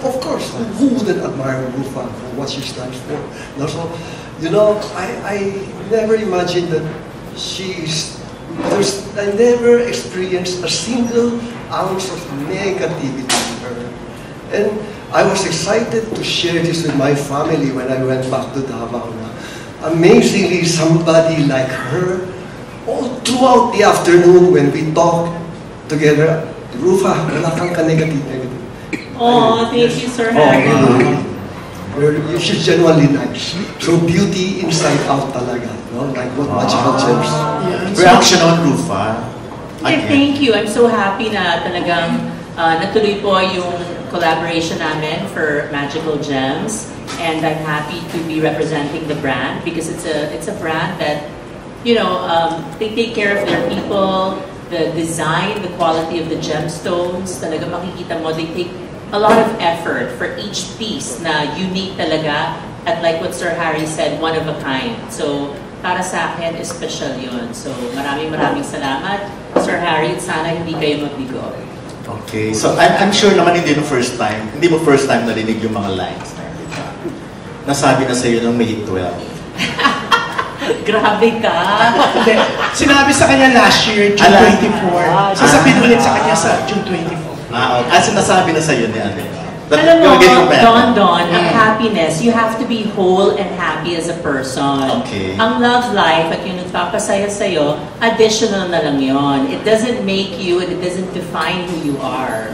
of course, who wouldn't admire Rufa for what she stands for? Also, you know, I never imagined that I never experienced a single ounce of negativity in her. And I was excited to share this with my family when I went back to Davao. Amazingly, somebody like her, all throughout the afternoon when we talked together, Rufa, wala kang ka-negative. Oh, thank you, Sir Harry. She's genuinely nice. So beauty inside out talaga, no? Like what Magical Gems. Reaction on Rufa. Okay, thank you. I'm so happy na talagang natuloy po yung collaboration namin for Magical Gems, and I'm happy to be representing the brand because it's a brand that, you know, they take care of their people, the design, the quality of the gemstones. Talaga makikita mo, they take a lot of effort for each piece na unique talaga, at like what Sir Harry said, one of a kind. So para sa akin, special yun. So maraming salamat, Sir Harry, at sana hindi kayo mabigo. Okay, so I'm sure naman hindi mo first time narinig yung mga lines na yun. Nasabi na sa'yo nung May 12. Grabe ka! Sinabi sa kanya last year, June 24. Sasabihin ulit sa kanya sa June 24. Okay. As nasabi na sa'yo ni Ate. Alam mo, Don, ang happiness, you have to be whole and happy as a person. Okay. Ang love life at yung nagpapasaya sa'yo, additional na lang yon. It doesn't make you and it doesn't define who you are.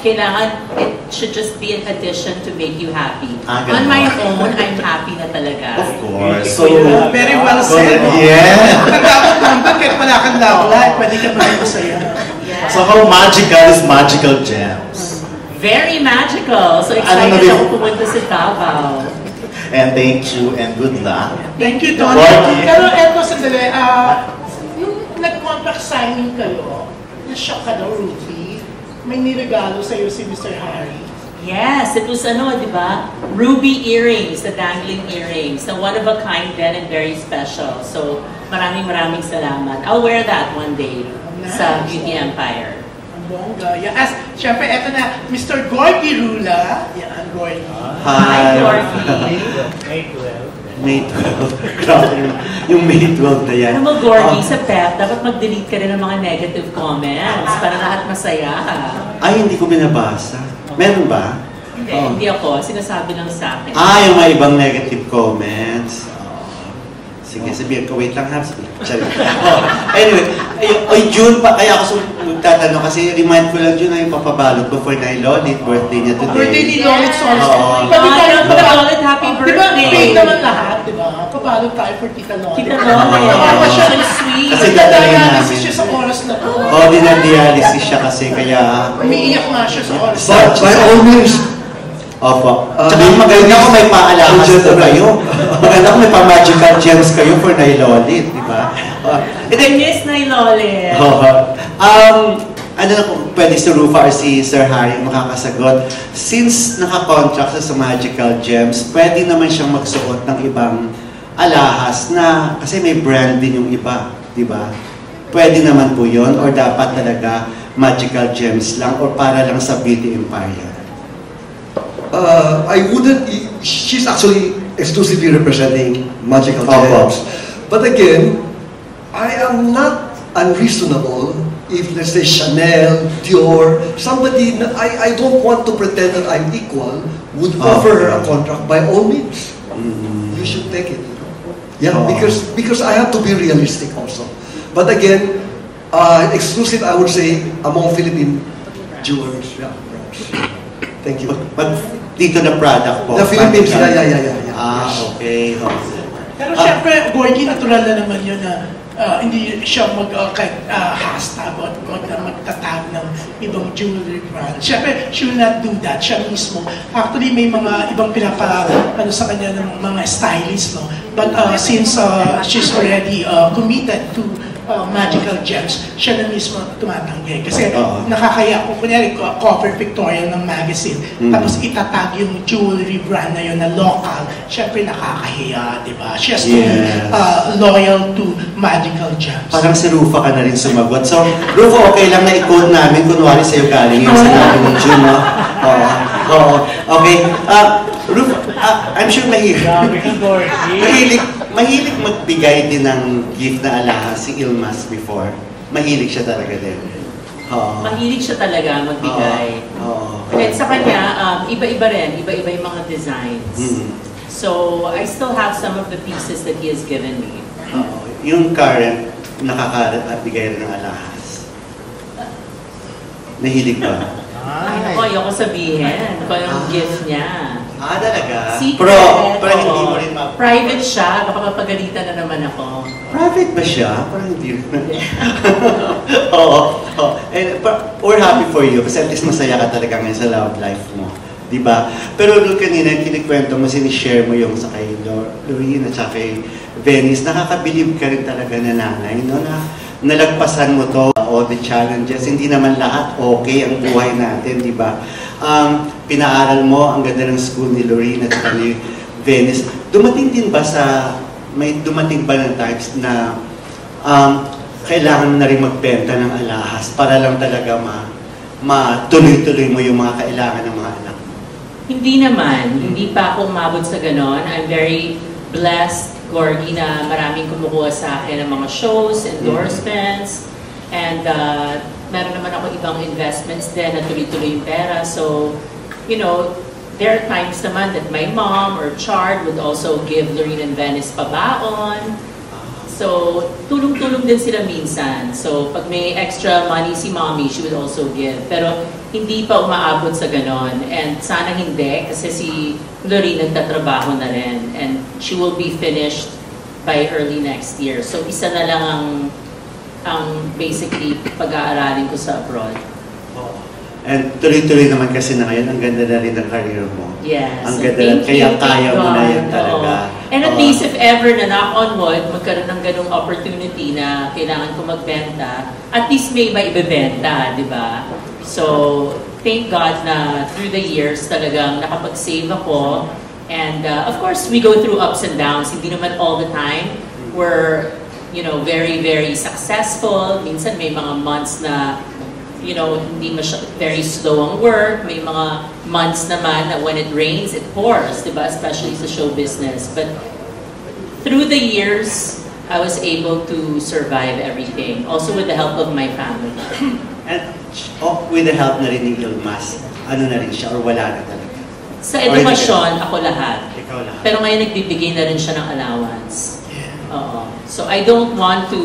Kailangan, it should just be an addition to make you happy. On my own, I'm happy na talaga. Of course. So, very well said. Yeah. Nagkakot naman, kahit wala kang love life, pwede ka pa rin masaya. So how magical is Magical Gems? Very magical. So excited ako pumunta sa Davao. And thank you and good luck. Thank you, Don. Pero eto, sandali, yung nag-contract signing kayo, na-shock ka daw, Ruby. May niregalo sa'yo si Mr. Harry. Yes, it was di ba? Ruby earrings, the dangling earrings. The one of a kind then and very special. So maraming salamat. I'll wear that one day sa Beauty Empire. Bongga. Yes, syempre, eto na, Mr. Gorgie Rula. Yan, Gorgie. Hi, Gorgie. May 12. Grabe yung May 12 na yan. Alam mo, Gorgie, sa PEP, dapat mag-delete ka rin ng mga negative comments para lahat masaya. Ay, hindi ko binabasa. Meron ba? Hindi ako. Sinasabi lang sa akin. Yung mga ibang negative comments. Sige, sabihin ko, wait lang ha. Anyway, June pa, kaya ako tatanong kasi remind ko lang June na yung papabalot ko for Nay Lolit, birthday niya today. Birthday ni Lolit Solskjaer. Lolit, happy birthday. Diba, pay naman lahat, diba? Pabalot tayo for Tita Lolit. Tita Lolit, so sweet. Kasi dadalhin namin. Dinadialysis siya sa oras na to. Dinadialysis siya kasi kaya... Umiiyak nga siya sa oras na But by all means, Opo. Tsaka maganda kung may paalakas po kayo. Maganda kung may pa-Magical Gems kayo for Nay Lolit, di ba? Miss Nay Lolit. Ano na kung pwede si Rufa or si Sir Harry makakasagot. Since naka-contract sa Magical Gems, pwede naman siyang magsuot ng ibang alahas na, kasi may brand din yung iba, di ba? Pwede naman po yun, or dapat talaga Magical Gems lang, or para lang sa Beauty Empire? I wouldn't, she's actually exclusively representing Magical Gems. But again, I am not unreasonable if, let's say, Chanel, Dior, somebody, I don't want to pretend that I'm equal, would offer her a contract by all means. You should take it. Yeah, because I have to be realistic also. But again, exclusive, I would say, among Philippine jewelers. Yeah. Thank you. But dito na product po? The Philippines, yeah. Okay. Pero syempre, Gorgie, natural na naman yun na hindi siya hashtag o magtatag ng ibang jewelry brand. Syempre, she will not do that. Siya mismo. Actually, may mga ibang sa kanya ng mga stylist, no? But since she's already committed to Magical Gems, siya na mismo tumatanggi. Kasi nakakaya, kung kunyari cover pictorial ng magazine, tapos itatag yung jewelry brand na yun na local, syempre nakakahiya, di ba? She has to be loyal to Magical Gems. Parang si Rufa ka na rin sumagot. So, Rufa, okay lang na i-code namin, kunwari sa'yo galing yung sinabi ng June, no? Okay. Rufa, I'm sure mahilig magbigay din ng gift na alahas si Ilmas before. Mahilig siya talaga din. Oo. Mahilig siya talaga magbigay. Oo. At sa kanya, iba-iba rin. Iba-iba yung mga designs. So, I still have some of the pieces that he has given me. Oo. Yung current, nakakabigay rin ng alahas. Nahilig ba? Ay, ako, ayoko sabihin. Kung yung gift niya. Talaga? Secret. Pero hindi mo rin Private siya. Baka mapagalitan na naman ako. Private ba siya? Parang hindi rin. Oo. And we're happy for you kasi at least masaya ka talaga ngayon sa love life mo. Diba? Pero doon kanina, kinikwento mo, sinishare mo yung sa kay Lorene at sa kay Venice, nakakabilib ka rin talaga na nanay, no? Na nalagpasan mo to, all the challenges, hindi naman lahat okay ang buhay natin, di ba? Pinaaral mo, ang ganda ng school ni Lorene at ni Venice. Dumating din ba may dumating ba ng times na kailangan na rin magbenta ng alahas para lang talaga matuloy-tuloy mo yung mga kailangan ng mga anak mo? Hindi naman. Hindi pa ako umabot sa ganon. I'm very blessed, Gorgie, na maraming kumukuha sa akin ng mga shows, endorsements, and meron naman ako ibang investments din na tuloy-tuloy yung pera. So, you know, there are times naman that my mom or Chard would also give Lorene and Venice pabaon. So, tulong-tulong din sila minsan. So, pag may extra money si mommy, she would also give. Pero, hindi pa umaabot sa ganon. And sana hindi, kasi si Lorene nagtatrabaho na rin. And she will be finished by early next year. So, isa na lang ang basically pag-aaralin ko sa abroad. And tuloy-tuloy naman kasi na ngayon, ang ganda na rin ng career mo. Yes. Ang ganda na, kaya kaya mo na yan talaga. And at least if ever na knock on wood, magkaroon ng ganung opportunity na kailangan ko magbenta, at least may maibebenta, di ba? So, thank God na through the years talagang nakapag-save ako. And of course, we go through ups and downs. Hindi naman all the time we're, you know, very, very successful. Minsan may mga months na you know, hindi very slow ang work. May mga months naman na when it rains, it pours, diba? Especially sa show business. But through the years, I was able to survive everything. Also with the help of my family. And with the help na rin ni Ilmas, ano na rin siya or wala na talaga? Sa edukasyon, ako lahat. Ikaw lahat. Pero ngayon nagbibigay na rin siya ng allowance. Oo. So I don't want to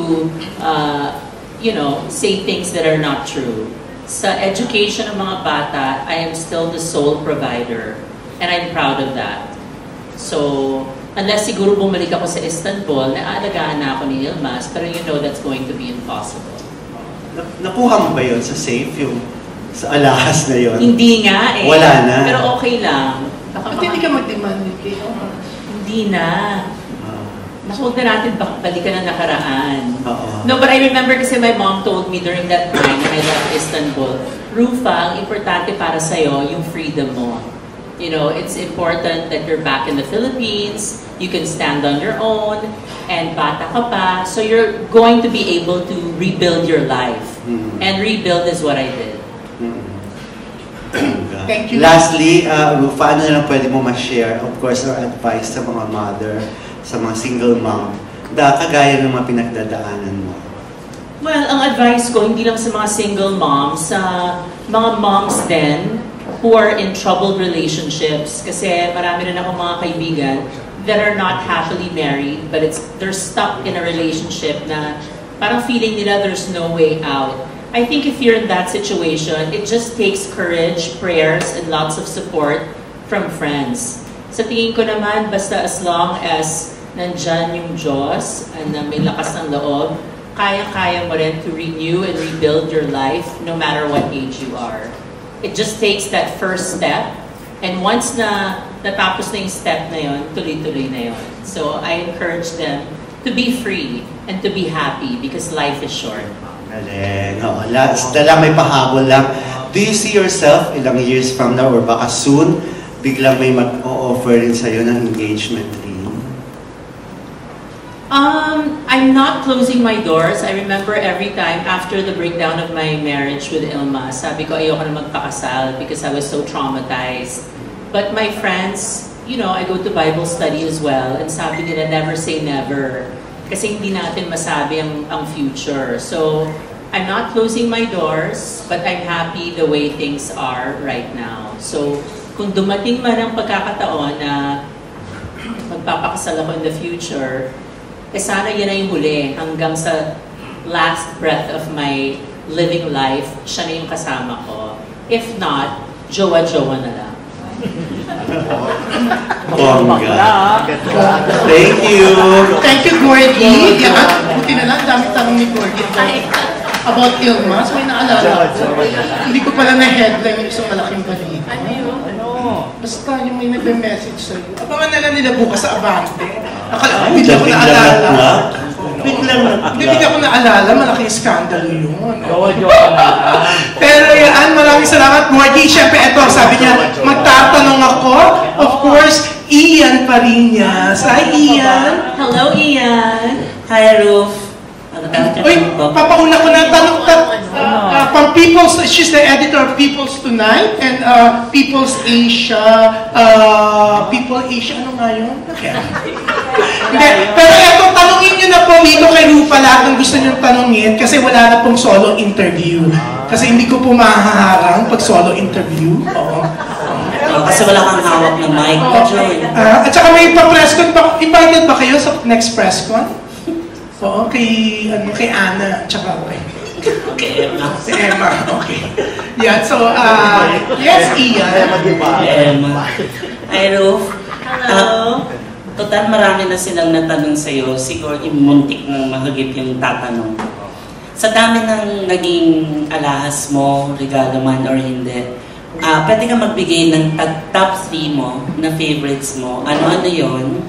you know, say things that are not true. Sa education ng mga bata, I am still the sole provider. And I'm proud of that. So, unless siguro bumalik ako sa Istanbul, naaalagaan na ako ni Ilmas, pero you know that's going to be impossible. Nakuha mo ba yun sa safe, yung sa alahas na yun? Hindi nga eh. Wala na? Pero okay lang. Ba't hindi ka mag-demand kay Hindi na. Huwag na natin balikan ang nakaraan. No, but I remember kasi my mom told me during that time when I left Istanbul, Rufa, ang importante para sa'yo, yung freedom mo. You know, it's important that you're back in the Philippines, you can stand on your own, and bata ka pa, so you're going to be able to rebuild your life. And rebuild is what I did. Thank you. Lastly, Rufa, ano na lang pwede mo ma-share, of course, our advice sa mga mother, sa mga single mom, kagaya ng mga pinagdadaanan mo? Well, ang advice ko, hindi lang sa mga single moms, sa mga moms din who are in troubled relationships. Kasi marami rin ako mga kaibigan that are not happily married, but they're stuck in a relationship na parang feeling nila there's no way out. I think if you're in that situation, it just takes courage, prayers, and lots of support from friends. Sa tingin ko naman, basta as long as nandyan yung Diyos na may lakas ng loob, kaya-kaya mo rin to renew and rebuild your life no matter what age you are. It just takes that first step, and once na natapos na yung step na yun, tuloy-tuloy na yun. So I encourage them to be free and to be happy because life is short. Galing. Last na lang, may pahabol lang. Do you see yourself ilang years from now or baka soon, biglang may mag-o-offer rin sa'yo ng engagement ring? I'm not closing my doors. I remember every time after the breakdown of my marriage with Ilma, sabi ko ayoko na magpakasal because I was so traumatized. But my friends, you know, I go to Bible study as well, and sabi nila never say never. Kasi hindi natin masabi ang future. So, I'm not closing my doors, but I'm happy the way things are right now. So, kung dumating man ang pagkakataon na magpapakasal ako in the future, sana yan ay yung huli hanggang sa last breath of my living life, siya na yung kasama ko. If not, jowa-jowa na lang. Bongga. Thank you. Thank you, Gordy. Buti na lang, dami tanong ni Gordy. About Ilma, so may naalala ko. Hindi ko pala na-headline yung isang malaking balita. Ano yun? Basta yung may nagme-message sa'yo. Abangan na lang nila bukas sa Abante. Hindi ko naalala. Hindi ko naalala, malaking skandalo yun. Pero yan, maraming salamat, Gordy. Siyempre, ito, sabi niya, magtatanong ako. Of course, Ian pa rin niya. Hi, Ian. Hello, Ian. Hi, Ruth. Uy, papauna ko na tanong from People's, she's the editor of People's Tonight and People's Asia, People Asia, ano nga yun? Hindi, pero eto, tanungin nyo na po dito kay Rufa lahat ng gusto nyo tanungin kasi wala na pong solo interview. Kasi hindi ko po mahaharang pag solo interview. Kasi wala kang hawak ng mic. At saka may pa-presscon ba? Invited ba kayo sa next presscon? Oo, kay Ana, tsaka kay Emma. Si Emma, okay. Yeah, so, yes, Ian. Emma. Hi, Ruth. Hello. Total, marami na silang natanong sa'yo. Siguro, imuntik ng mahagip yung tatanong. Sa dami ng naging alahas mo, regalo man or hindi, pwede ka magbigay ng top 3 mo na favorites mo. Ano-ano yun?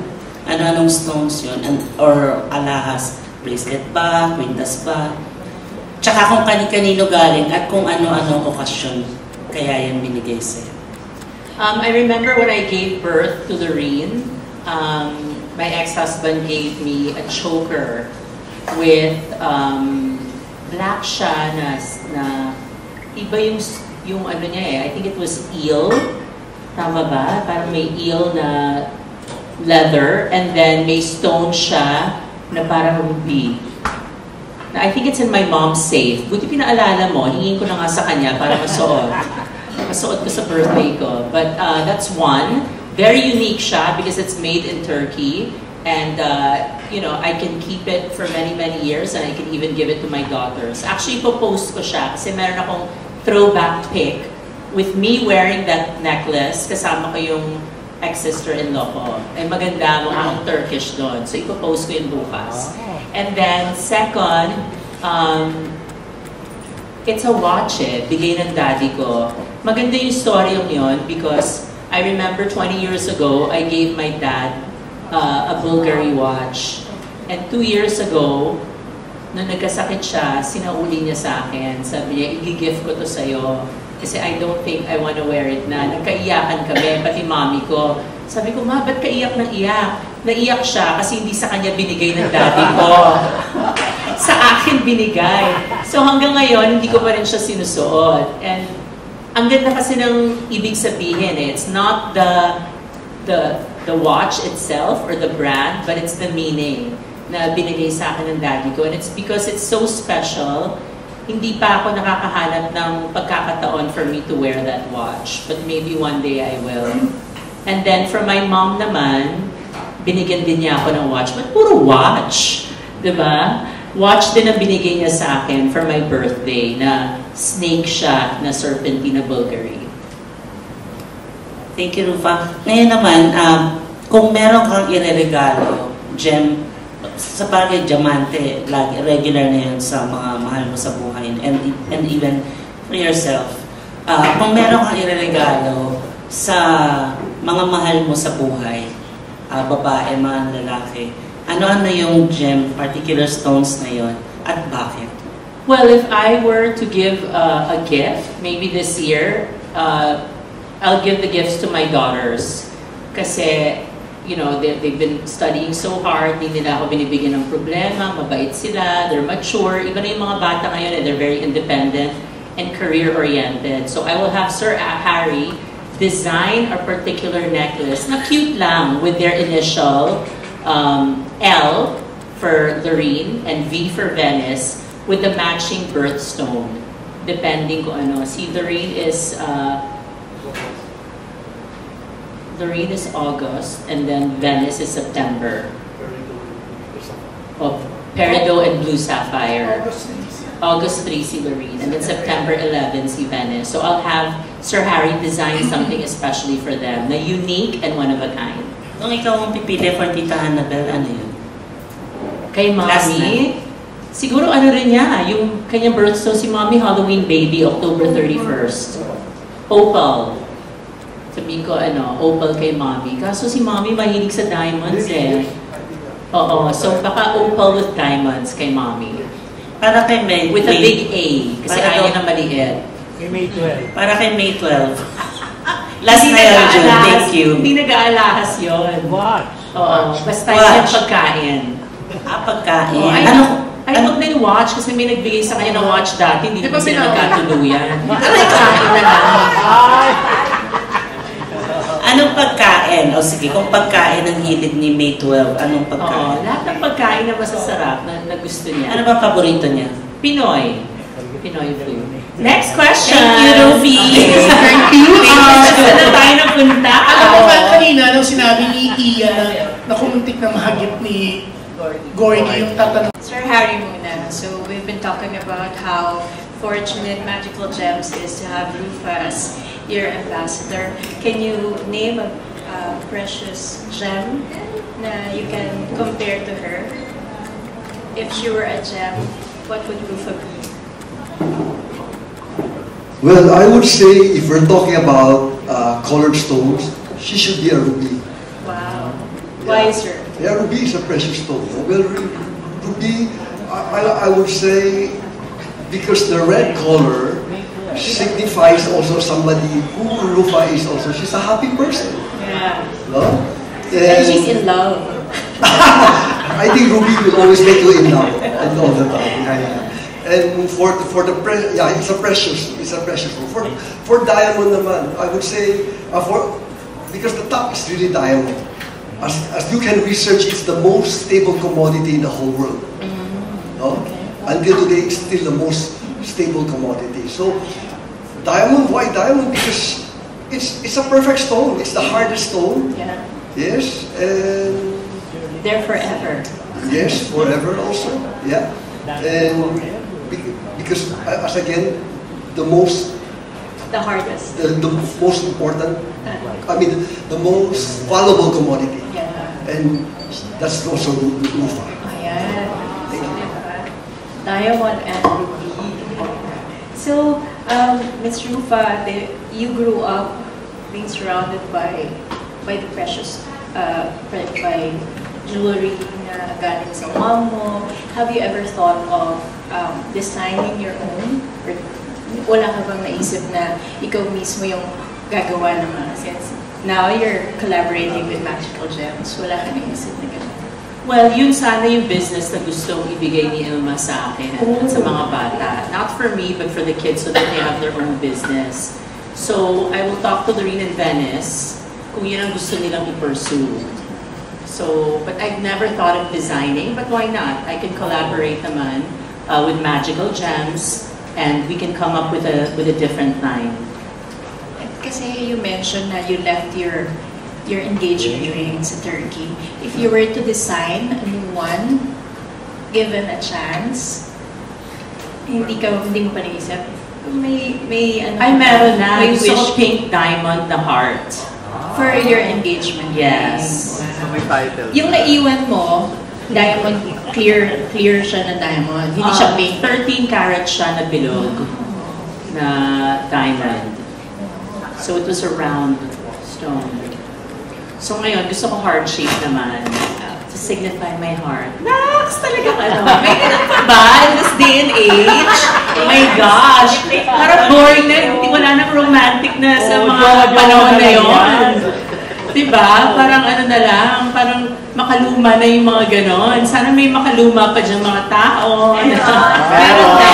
Ano-anong stones yun? Or alahas? Bracelet ba? Quintas ba? Tsaka kung kani-kanino galing at kung ano-ano okasyon kaya yan binigay sa'yo. I remember when I gave birth to Lorene, my ex-husband gave me a choker with black siya na iba yung ano niya eh. I think it was eel. Tama ba? Parang may eel na leather and then may stone siya na parang ruby. I think it's in my mom's safe. Buti pinaalala mo, hingin ko na nga sa kanya para masuot. Masuot ko sa birthday ko. But that's one. Very unique siya because it's made in Turkey. And, you know, I can keep it for many, many years and I can even give it to my daughters. Actually, ipopost ko siya kasi meron akong throwback pic with me wearing that necklace. Kasama ko yung ex-sister-in-law ko. Ay maganda, mukhang Turkish doon. So, ipopost ko yun bukas. And then, second, it's a watch eh. Bigay ng daddy ko. Maganda yung story yun because I remember 20 years ago, I gave my dad a Bulgari watch. And 2 years ago, nung nagkasakit siya, sinauli niya sa akin. Sabi niya, i-gift ko to sa'yo. Kasi I don't think I want to wear it na. Nagkaiyakan kami, pati mami ko. Sabi ko, ma, ba't kaiyak ng iyak? Naiyak siya kasi hindi sa kanya binigay ng daddy ko. Sa akin binigay. So hanggang ngayon, hindi ko pa rin siya sinusuot. And ang ganda kasi ng ibig sabihin eh. It's not the watch itself or the brand, but it's the meaning na binigay sa akin ng daddy ko. And it's because it's so special. Hindi pa ako nakakahanap ng pagkakataon for me to wear that watch. But maybe one day I will. And then for my mom naman, binigyan din niya ako ng watch. But puro watch. Diba? Watch din ang binigay niya sa akin for my birthday na snake siya na serpentina Bulgari. Thank you, Rufa. Ngayon naman, kung meron kang ireregalo, gem, sa bagay, diamante, lagi, regular na yun sa mga mahal mo sa buhay and even for yourself. Kung meron kang ireregalo sa mga mahal mo sa buhay, babae, man, lalaki, ano-ano yung gem, particular stones na yun, at bakit? Well, if I were to give a gift, maybe this year, I'll give the gifts to my daughters. Kasi, you know, they've been studying so hard, hindi nila ako binibigyan ng problema, mabait sila, they're mature, iba na yung mga bata ngayon, and they're very independent and career-oriented. So I will have Sir Harry design a particular necklace na cute lang with their initial L for Lorene and V for Venice, with the matching birthstone. Depending kung ano. Si Doreen is August, and then Venice is September. Of Peridot and Blue Sapphire. August 3 si Doreen, and then September 11 si Venice. So I'll have Sir Harry design something especially for them, na unique and one of a kind. Kung ikaw ang pipili for Tita Annabel, ano yun? Kay Mommy, siguro ano rin niya, yung kanyang birthstone, si Mommy Halloween Baby, October 31st. Opal. Sabihin ko, opal kay Mommy. Kaso si Mommy mahilig sa diamonds eh. Oo, so baka opal with diamonds kay Mommy. Para kay May. With a big A, kasi ayaw niya na maliit. Kay May 12. Para kay May 12. Last na yun, June. Thank you. Hindi nag-aalahas yun. Watch. Oo, basta yung pagkain. Pagkain. Ay, huwag na yung watch kasi may nagbigay sa kanya ng watch dati, hindi naman sila nagkatuluyan. Pagkain na lang. Anong pagkain? O sige, kung pagkain ang hilig ni May 12, anong pagkain? Oo, lahat ng pagkain na masasarap na gusto niya. Ano ba paborito niya? Pinoy. Pinoy food. Next question. Thank you, Ruby. Thank you. Saan na tayo napunta? Alam mo ba kanina nung sinabi ni Ian na kumuntik na mahagip ni Gorgie yung tatanong. Sir Harry muna. So we've been talking about how fortunate Magical Gems is to have Rufa as your ambassador. Can you name a precious gem na you can compare to her? If she were a gem, what would Rufa be? Well, I would say if we're talking about colored stones, she should be a ruby. Wow. Why, sir? Yeah, ruby is a precious stone. Well, ruby, I would say, because the red color signifies also somebody who Rufa is also. She's a happy person. Yeah. No? And she's in love. I think ruby will always make you in love and all the time. Yeah. And it's a precious one. For diamond naman, I would say because the top is really diamond. As you can research, it's the most stable commodity in the whole world. No? Until today, it's still the most stable commodity. So, diamond, why diamond? Because it's a perfect stone. It's the hardest stone. Yeah. Yes, and There forever. yes, forever also. Yeah, and because as again, the most hardest. the most important. I mean, the most valuable commodity. Yeah. And that's also Rufa. Ayan. Diamond and ruby. So, Ms. Rufa, you grew up being surrounded by the precious, by jewelry na galing sa mom mo. Have you ever thought of designing your own? Or wala ka bang naisip na ikaw mismo yung gagawa ng mga sets? Now you're collaborating with Magical Gems. Wala ka naisip na gano'n? Well, yun sana yung business na gustong ibigay ni Ilma sa akin at sa mga bata. Not for me, but for the kids so that they have their own business. So, I will talk to Doreen and Venice kung yun ang gusto nilang i-pursue. So, but I've never thought of designing, but why not? I can collaborate naman with Magical Gems and we can come up with a different line. Kasi you mentioned na you left your engagement ring sa Turkey. If you were to design a new one, given a chance, hindi mo pa naisip? May ano? Ay, meron na. May Gusto ko wish pink diamond na heart. for your engagement Yes. ring. Wow. Yung naiwan mo, diamond, clear siya na diamond. Hindi siya pink. 13 karat siya na bilog na diamond. So it was a round stone. So ngayon, gusto ko heart shape naman to signify my heart. Naks, talaga ano. May ganun pa ba in this day and age? Oh my gosh. Parang boring na. Wala nang romantic na sa mga panahon na yun. Diba? Parang ano na lang, parang makaluma na yung mga ganon. Sana may makaluma pa dyan mga tao. Meron na.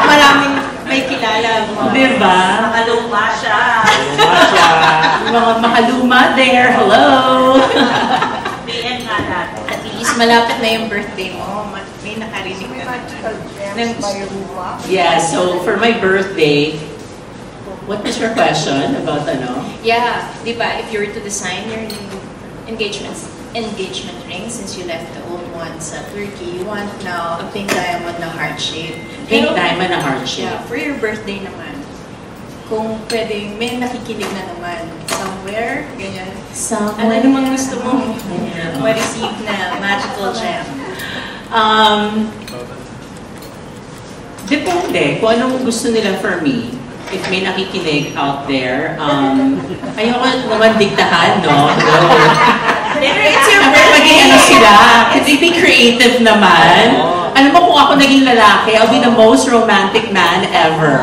Maraming may kilala mo. Diba? Makaluma siya. Mga makaluma there. Hello! PM nga natin. At least malapit na yung birthday mo. May nakarinig na. surprised by Rufa? Yeah, so for my birthday, what was your question about ano? Yeah, di ba, if you were to design your new engagement ring, since you left the old one sa Turkey, you want now a pink diamond na heart shape. Pink diamond na heart shape. Yeah, for your birthday naman, kung pwedeng may nakikinig na naman, somewhere, ganyan. Ano namang gusto mo ma-receive na magical gem? Depende kung anong gusto nila for me. If may nakikinig out there, ayoko naman diktahan, no? It's your Siyempre, maging ano sila, kasi be creative naman. Alam mo, kung ako naging lalaki, I'll be the most romantic man ever.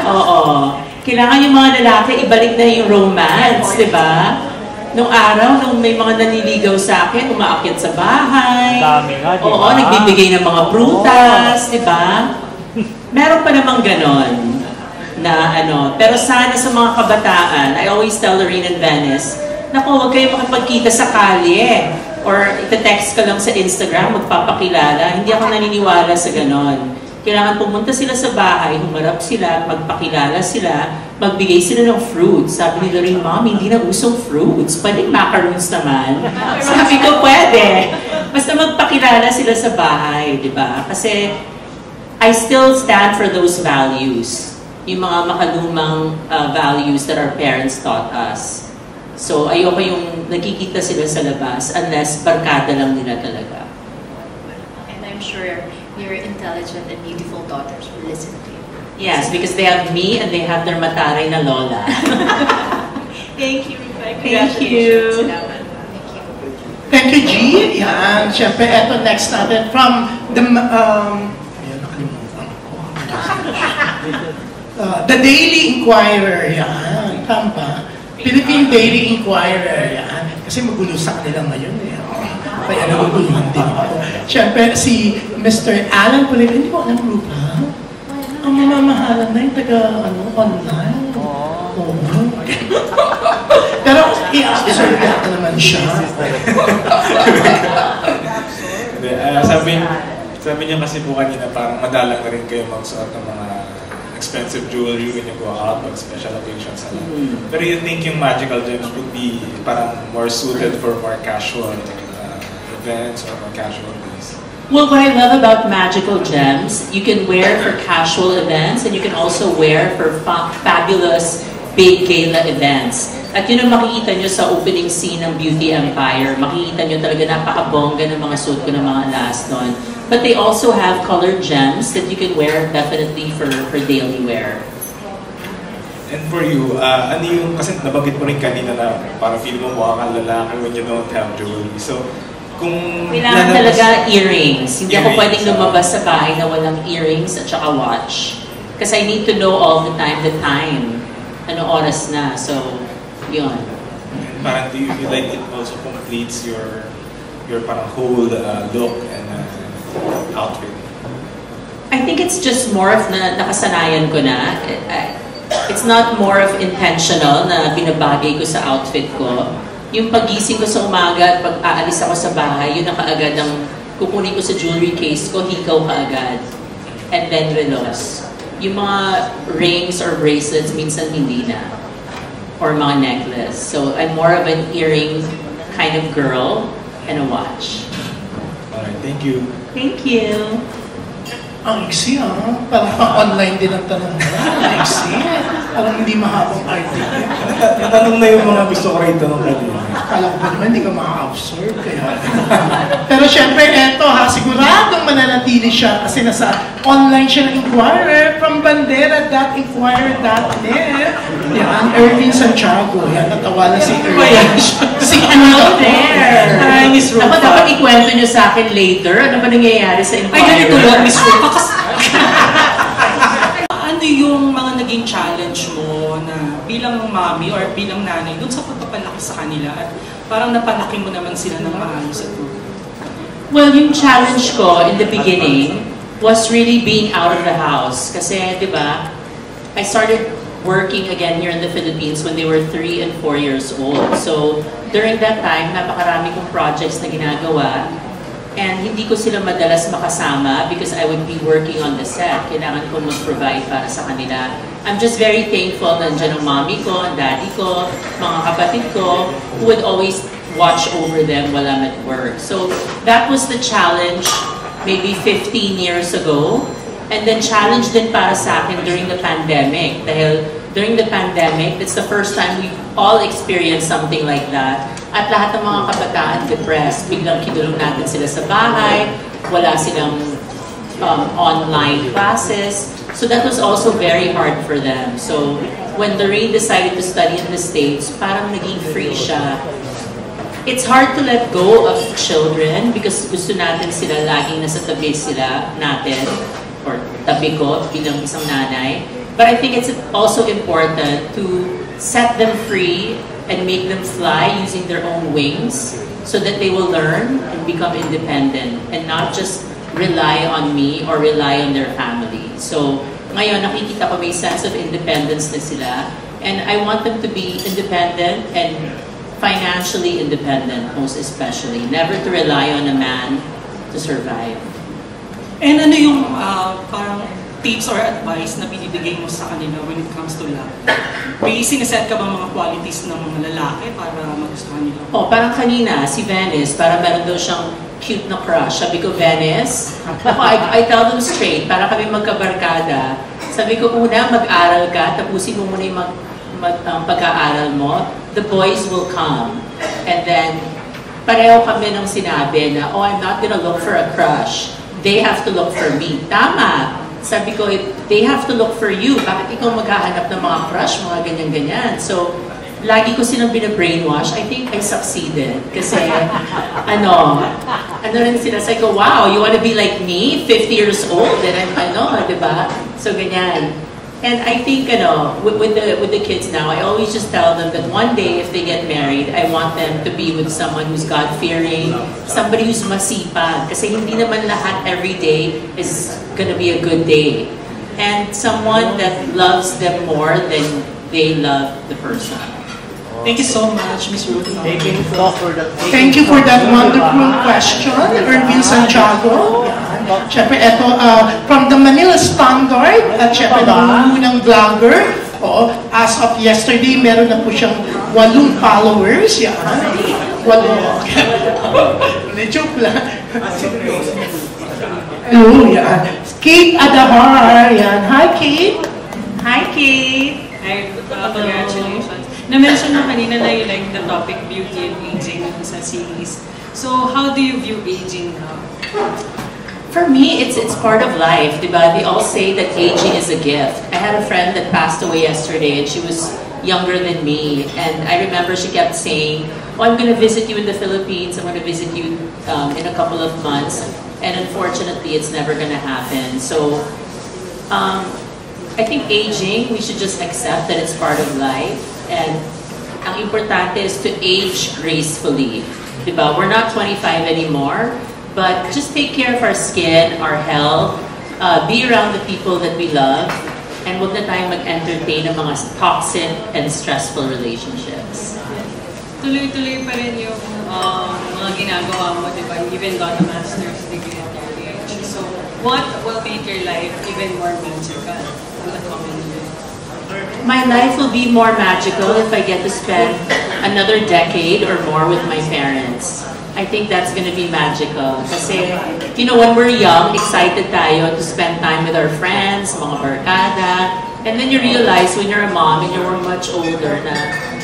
Oo. Kailangan yung mga lalaki, ibalik na yung romance, di ba? Nung araw, nung may mga naniligaw sa akin, umaakyat sa bahay. Dami nga, di ba? Oo, nagbibigay ng mga prutas, di ba? Meron pa namang ganon na ano. Pero sana sa mga kabataan, I always tell Lorraine and Venice, naku, huwag kayo makapagkita sa kalye. Or ite-text ka lang sa Instagram, magpapakilala. Hindi ako naniniwala sa ganon. Kailangan pumunta sila sa bahay, humarap sila, magpakilala sila, magbigay sila ng fruits. Sabi ni Lorraine, Mom, hindi na usong fruits. Pwedeng macaroons naman. Sabi ko, pwede. Basta magpakilala sila sa bahay, di ba? Kasi I still stand for those values. Yung mga makalumang values that our parents taught us. So, ayoko yung nakikita sila sa labas unless barkada lang nila talaga. And I'm sure your intelligent and beautiful daughters will listen to you. Yes, because they have me and they have their mataray na lola. Thank you. Thank you. Salamat. Thank you. Thank you, G. Yan. Siyempre, eto next natin from the... Ayan, nakalimutan ko. The Daily Inquirer. Yan. Tama. Philippine Daily Inquirer. Yan. Kasi magulo sa kanila ngayon. Kaya naguguluhan din ako. Siyempre, si Mr. Alan Pulido. Hindi ko alam group, ha? Ang mamamahalan na yung online. Oo. Pero i-observe natin naman siya. Sabi niya kasi po kanina parang madalang na rin kayo magsuot ng mga expensive jewelry when you go out, pag special occasions. Pero you think yung magical gems would be parang more suited for more casual events or more casual days? Well, what I love about magical gems, you can wear for casual events and you can also wear for fabulous big gala events. At yun ang makikita nyo sa opening scene ng Beauty Empire. Makikita nyo talaga napakabongga ng mga suit ko ng mga last doon. But they also have colored gems that you can wear definitely for daily wear. And for you, ano yung, kasi nabanggit mo rin kanina na parang feel mo mukha kang lalaki when you don't have jewelry. So, kung... Kailangan talaga earrings. Hindi ako pwedeng lumabas sa bahay na walang earrings at saka watch. Because I need to know all the time. Ano oras na. So, yun. Parang do you feel like it also completes your parang whole look and outfit? I think it's just more of nakasanayan ko na. It's not more of intentional na binabagay ko sa outfit ko. Yung pagising ko sa umaga at pag aalis ako sa bahay, yun na kaagad ang kukunin ko sa jewelry case ko, hikaw kaagad. And then relos. Yung mga rings or bracelets, minsan hindi na. Or mga necklace. So I'm more of an earring kind of girl and a watch. Alright, thank you. Thank you. Ang iksi, parang online din ang tanong mo. Ang iksi. Parang hindi mahabang idea. Natanong na yung mga gusto ko rin tanong kanina. Kala ko ba naman hindi ka maka-absorb. Kaya. Pero syempre, eto siguradong mananatili siya kasi nasa online siya ng Inquirer from bandera.inquirer.net. Yan, Erwin Santiago. Yan, natawa na si Erwin. Si Hello there! Hi, Miss Rufa. Dapat ikwento niyo sa akin later. Ano ba nangyayari sa Inquirer? Ay, ganito lang, Miss Rufa. Ano yung mga naging challenge mo na bilang mommy or bilang nanay dun sa pagpapalaki sa kanila at parang napalaki mo naman sila ng maayos at group? Well, yung challenge ko in the beginning was really being out of the house. Kasi, di ba, I started working again here in the Philippines when they were 3 and 4 years old. So, during that time, napakarami kong projects na ginagawa. And hindi ko sila madalas makasama because I would be working on the set. Kailangan ko mag-provide para sa kanila. I'm just very thankful nandiyan ang mommy ko, ang daddy ko, mga kapatid ko, who would always watch over them while I'm at work. So that was the challenge maybe 15 years ago. And then challenge din para sa akin during the pandemic. Dahil during the pandemic, it's the first time we all experienced something like that. At lahat ng mga kabataan depressed, biglang kinulong natin sila sa bahay, wala silang online classes. So that was also very hard for them. So when Doreen decided to study in the States, parang naging free siya. It's hard to let go of children because gusto natin sila laging nasa tabi sila natin or tabi ko bilang isang nanay. But I think it's also important to set them free and make them fly using their own wings so that they will learn and become independent and not just rely on me or rely on their family. So ngayon nakikita ko may sense of independence na sila and I want them to be independent and financially independent most especially. Never to rely on a man to survive. And ano yung parang tips or advice na binibigay mo sa kanila when it comes to love? May sineset ka bang mga qualities ng mga lalaki para magustuhan nila? Oh, parang kanina, si Venice, para meron daw siyang cute na crush. Sabi ko, Venice, ako, I tell them straight, para kami magkabarkada. Sabi ko, una, mag-aral ka, tapusin mo muna yung pag-aaral mo. The boys will come. And then, pareho kami ng sinabi na, oh, I'm not gonna look for a crush. They have to look for me. Tama. Sabi ko, they have to look for you. Bakit ikaw maghahanap ng mga crush, mga ganyan-ganyan? So, lagi ko silang binabrainwash. I think I succeeded. Kasi, ano rin sila, sabi ko, wow, you wanna be like me? 50 years old? And I'm, diba? So, ganyan. And I think, with the kids now, I always just tell them that one day, if they get married, I want them to be with someone who's God-fearing, somebody who's masipag. Kasi hindi naman lahat every day is gonna be a good day. And someone that loves them more than they love the person. Thank you so much, Ms. Ruth. Thank you for that wonderful question, Erwin Santiago. Siyempre, ito, from the Manila Standard, at siyempre, unang vlogger. As of yesterday, meron na po siyang 8 followers. Yan. 8. Joke lang. Hello, yan. Kate Adahar. Yan. Hi, Kate. Hi, Kate. Hi, congratulations. Na-mention mo kanina na you like the topic beauty and aging sa series. So, how do you view aging now? For me, it's part of life, diba? They all say that aging is a gift. I had a friend that passed away yesterday and she was younger than me. And I remember she kept saying, oh, I'm going to visit you in the Philippines. I'm going to visit you in a couple of months. And unfortunately, it's never going to happen. So, I think aging, we should just accept that it's part of life. And ang importante is to age gracefully. Diba? We're not 25 anymore. But just take care of our skin, our health, be around the people that we love, and huwag na tayong mag-entertain ng mga toxic and stressful relationships. Tuloy-tuloy pa rin yung mga ginagawa mo, di ba? You even got a master's degree at your age. So, what will make your life even more magical in the coming years? My life will be more magical if I get to spend another decade or more with my parents. I think that's going to be magical. Kasi, when we're young, excited tayo to spend time with our friends, mga barkada. And then you realize when you're a mom and you're much older na,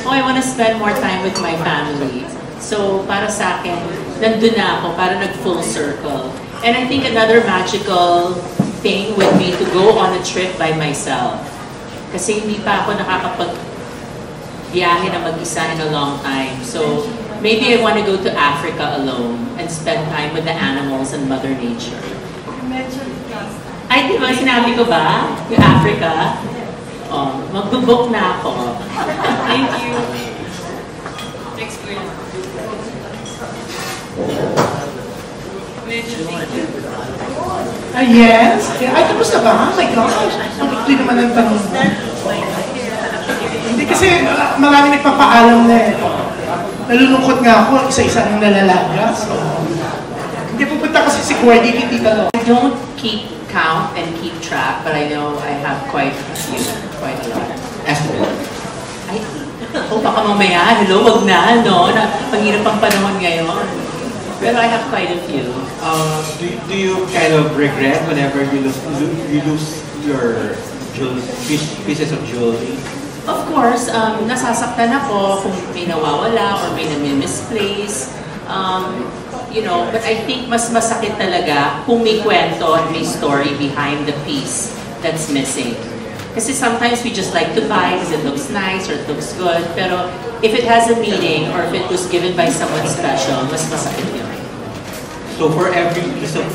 oh, I want to spend more time with my family. So, para sa akin, nandun na ako, para nag-full circle. And I think another magical thing would be to go on a trip by myself. Kasi hindi pa ako nakakapag-biyahe na mag-isa in a long time. So, maybe I want to go to Africa alone and spend time with the animals and Mother Nature. Ay, di ba? Sinabi ko ba? Yung Africa? Oh, mag-book na ako. Thank you. Next question. Yes? Ay, tapos na ba? Oh my gosh. Ang ikli naman ang tanong mo. Hindi kasi marami nagpapaalam na eh. Nalulungkot nga ako, isa-isa nang nalalaga. So, hindi po Nakita kasi si Gordy Kitita. I don't keep count and keep track, but I know I have quite a few, quite a lot. Estimate. Ay, baka mamaya, hello, wag na, no? Panghirap ang panahon ngayon. Pero I have quite a few. Do you kind of regret whenever you lose your pieces of jewelry? Of course, nasasaktan ako kung may nawawala or may nami-misplace. You know, but I think mas masakit talaga kung may kwento at may story behind the piece that's missing. Kasi sometimes we just like to buy because it looks nice or it looks good. Pero if it has a meaning or if it was given by someone special, mas masakit yun. So for every piece of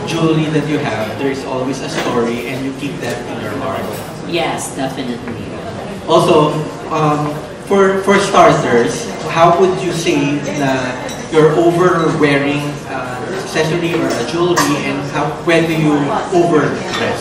jewelry that you have, there is always a story and you keep that in your heart. Yes, definitely. Also, for starters, how would you say that you're over-wearing accessory or a jewelry, and when do you over-dress?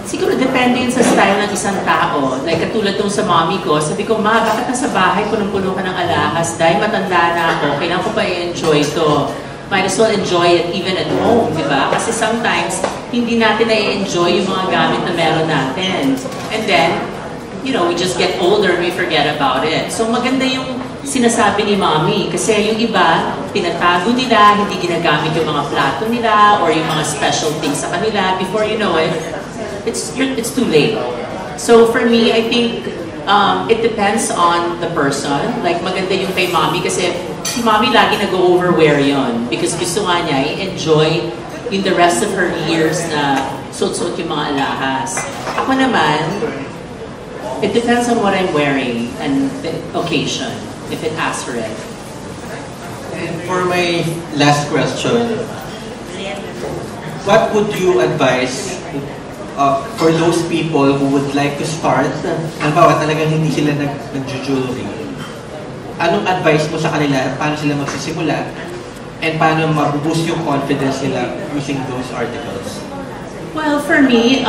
Siguro depende yun sa style ng isang tao. Like katulad nung sa mommy ko, sabi ko, Ma, bakit nasa bahay punong-puno ka ng alahas? Dahil matanda na ako, kailangan ko pa i-enjoy ito. Might as well enjoy it even at home, di ba? Kasi sometimes, hindi natin na-enjoy yung mga gamit na meron natin. And then, you know, we just get older and we forget about it. So maganda yung sinasabi ni Mommy. Kasi yung iba, pinatago nila, hindi ginagamit yung mga plato nila or yung mga special things sa kanila. Before you know it, it's too late. So for me, I think it depends on the person. Like maganda yung kay Mommy kasi si Mommy lagi nag-overwear yon because gusto nga niya i-enjoy in the rest of her years na suot-suot yung mga alahas. Ako naman, it depends on what I'm wearing and the occasion, if it asks for it. And for my last question, what would you advise for those people who would like to start, halimbawa talagang hindi sila nag-jewelry, anong advice mo sa kanila, paano sila magsisimula, and paano mag-boost yung confidence nila using those articles? Well, for me,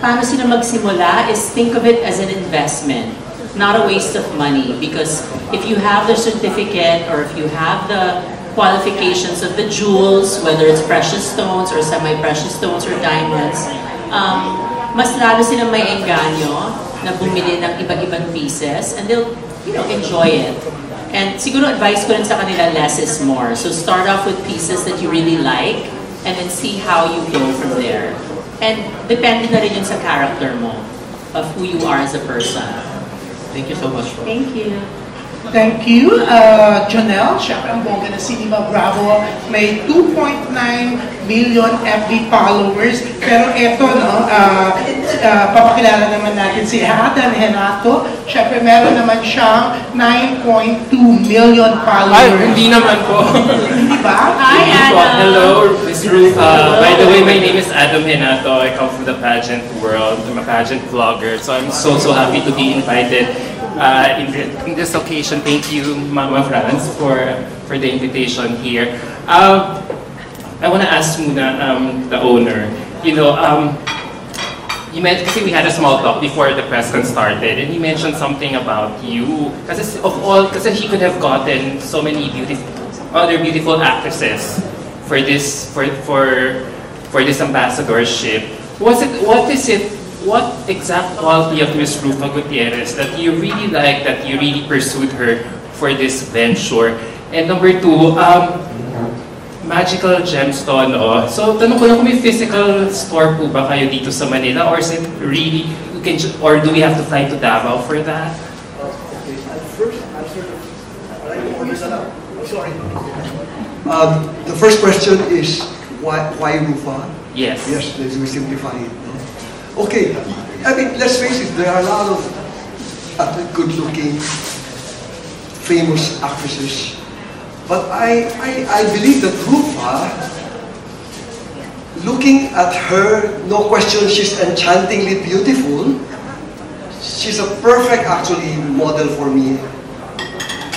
paano sila magsimula is think of it as an investment, not a waste of money. Because if you have the certificate or if you have the qualifications of the jewels, whether it's precious stones or semi-precious stones or diamonds, mas lalo silang may engganyo na bumili ng iba-ibang pieces and they'll, you know, enjoy it. And siguro advice ko rin sa kanila, less is more. So start off with pieces that you really like and then see how you go from there. And depende na rin yun sa character mo of who you are as a person. Thank you so much. Thank you. Thank you, Jonelle. Siyempre, ang bongga na Cinema Bravo. May 2.9 million FB followers. Pero eto, no, papakilala naman natin si Adam Henato. Siyempre, meron naman siyang 9.2 million followers. Ay, hindi naman po. Hindi ba? Hi, Adam. Hello, Ms. Ruth. By the way, my name is Adam Henato. I come from the pageant world. I'm a pageant vlogger. So I'm so happy to be invited. In this occasion, thank you, Mama Franz, for the invitation here. I want to ask muna the owner. You know, you mentioned, kasi we had a small talk before the press con started, and he mentioned something about you. Kasi he could have gotten so many other beautiful actresses for this ambassadorship. What exact quality of Ms. Rufa Gutierrez that you really like, that you really pursued her for this venture? And number two, Magical Gemstone. So, tanong ko lang kung may physical store po ba kayo dito sa Manila, or is it really, or do we have to fly to Davao for that? The first question is why Rufa? Yes. Yes, let's simplify it. Okay, I mean, let's face it, there are a lot of good-looking, famous actresses. But I believe that Rufa, looking at her, no question, she's enchantingly beautiful. She's a perfect, actually, model for me.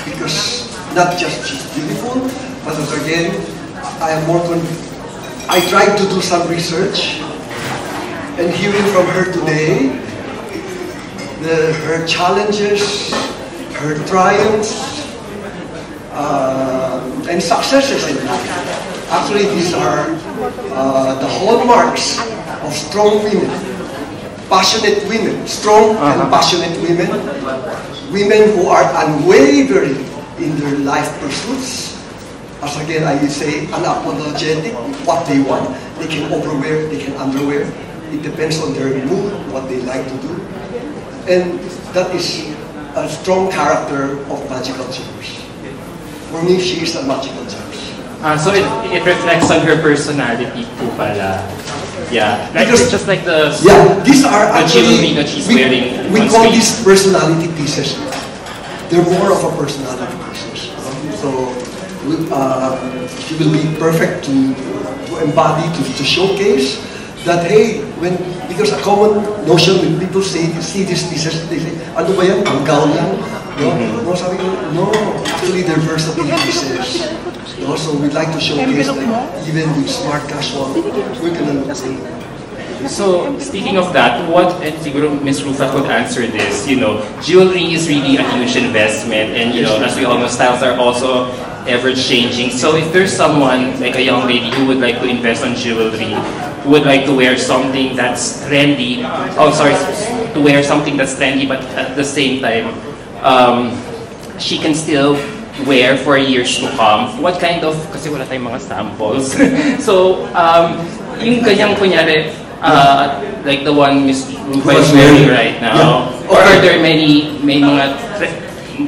Because not just she's beautiful, but again, I tried to do some research. And hearing from her today, her challenges, her triumphs, and successes in life. Actually, these are the hallmarks of strong women, passionate women, strong and passionate women, women who are unwavering in their life pursuits. As again, I say, unapologetic, what they want. They can overwear, they can underwear. It depends on their mood, what they like to do. And that is a strong character of magical gems. For me, she is a magical gems. So it reflects on her personality too pala. Yeah, like, Because, just like the these are actually, that she's wearing. we on call screen. these personality pieces. They're more of a personality pieces. So she will be perfect to embody, to showcase that, hey, because a common notion when people see these pieces, they say, ano ba yan? Tanggal yan? No? No, sabi ko, no, actually they're versatile pieces. No? So we'd like to showcase that even with smart casual, we're gonna look great. So, speaking of that, and siguro Ms. Rufa could answer this, jewelry is really a huge investment, and as we all know, styles are also ever-changing. So if there's someone, like a young lady who would like to invest on jewelry, who would like to wear something that's trendy, to wear something that's trendy, but at the same time, she can still wear for years to come, what kind of, kasi wala tayong mga samples, so, yung ganyang kunyari, like the one Ms. Rufa is wearing right now, or are there may mga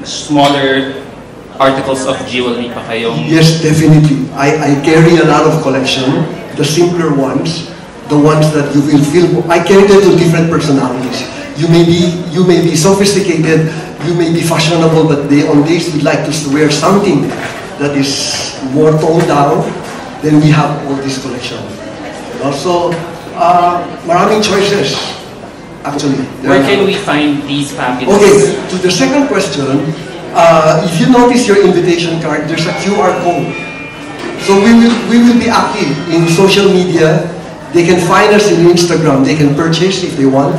smaller articles of jewelry pa kayong? Yes, definitely. I carry a lot of collection, the simpler ones, the ones that you will feel, I carry them to different personalities. You may be sophisticated, you may be fashionable, but on days we'd like to wear something that is more toned down, then we have all this collection. Also, maraming choices, actually. Where can we find these fabulous? Okay, to the second question, if you notice your invitation card, there's a QR code. So we will be active in social media. They can find us in Instagram. They can purchase if they want,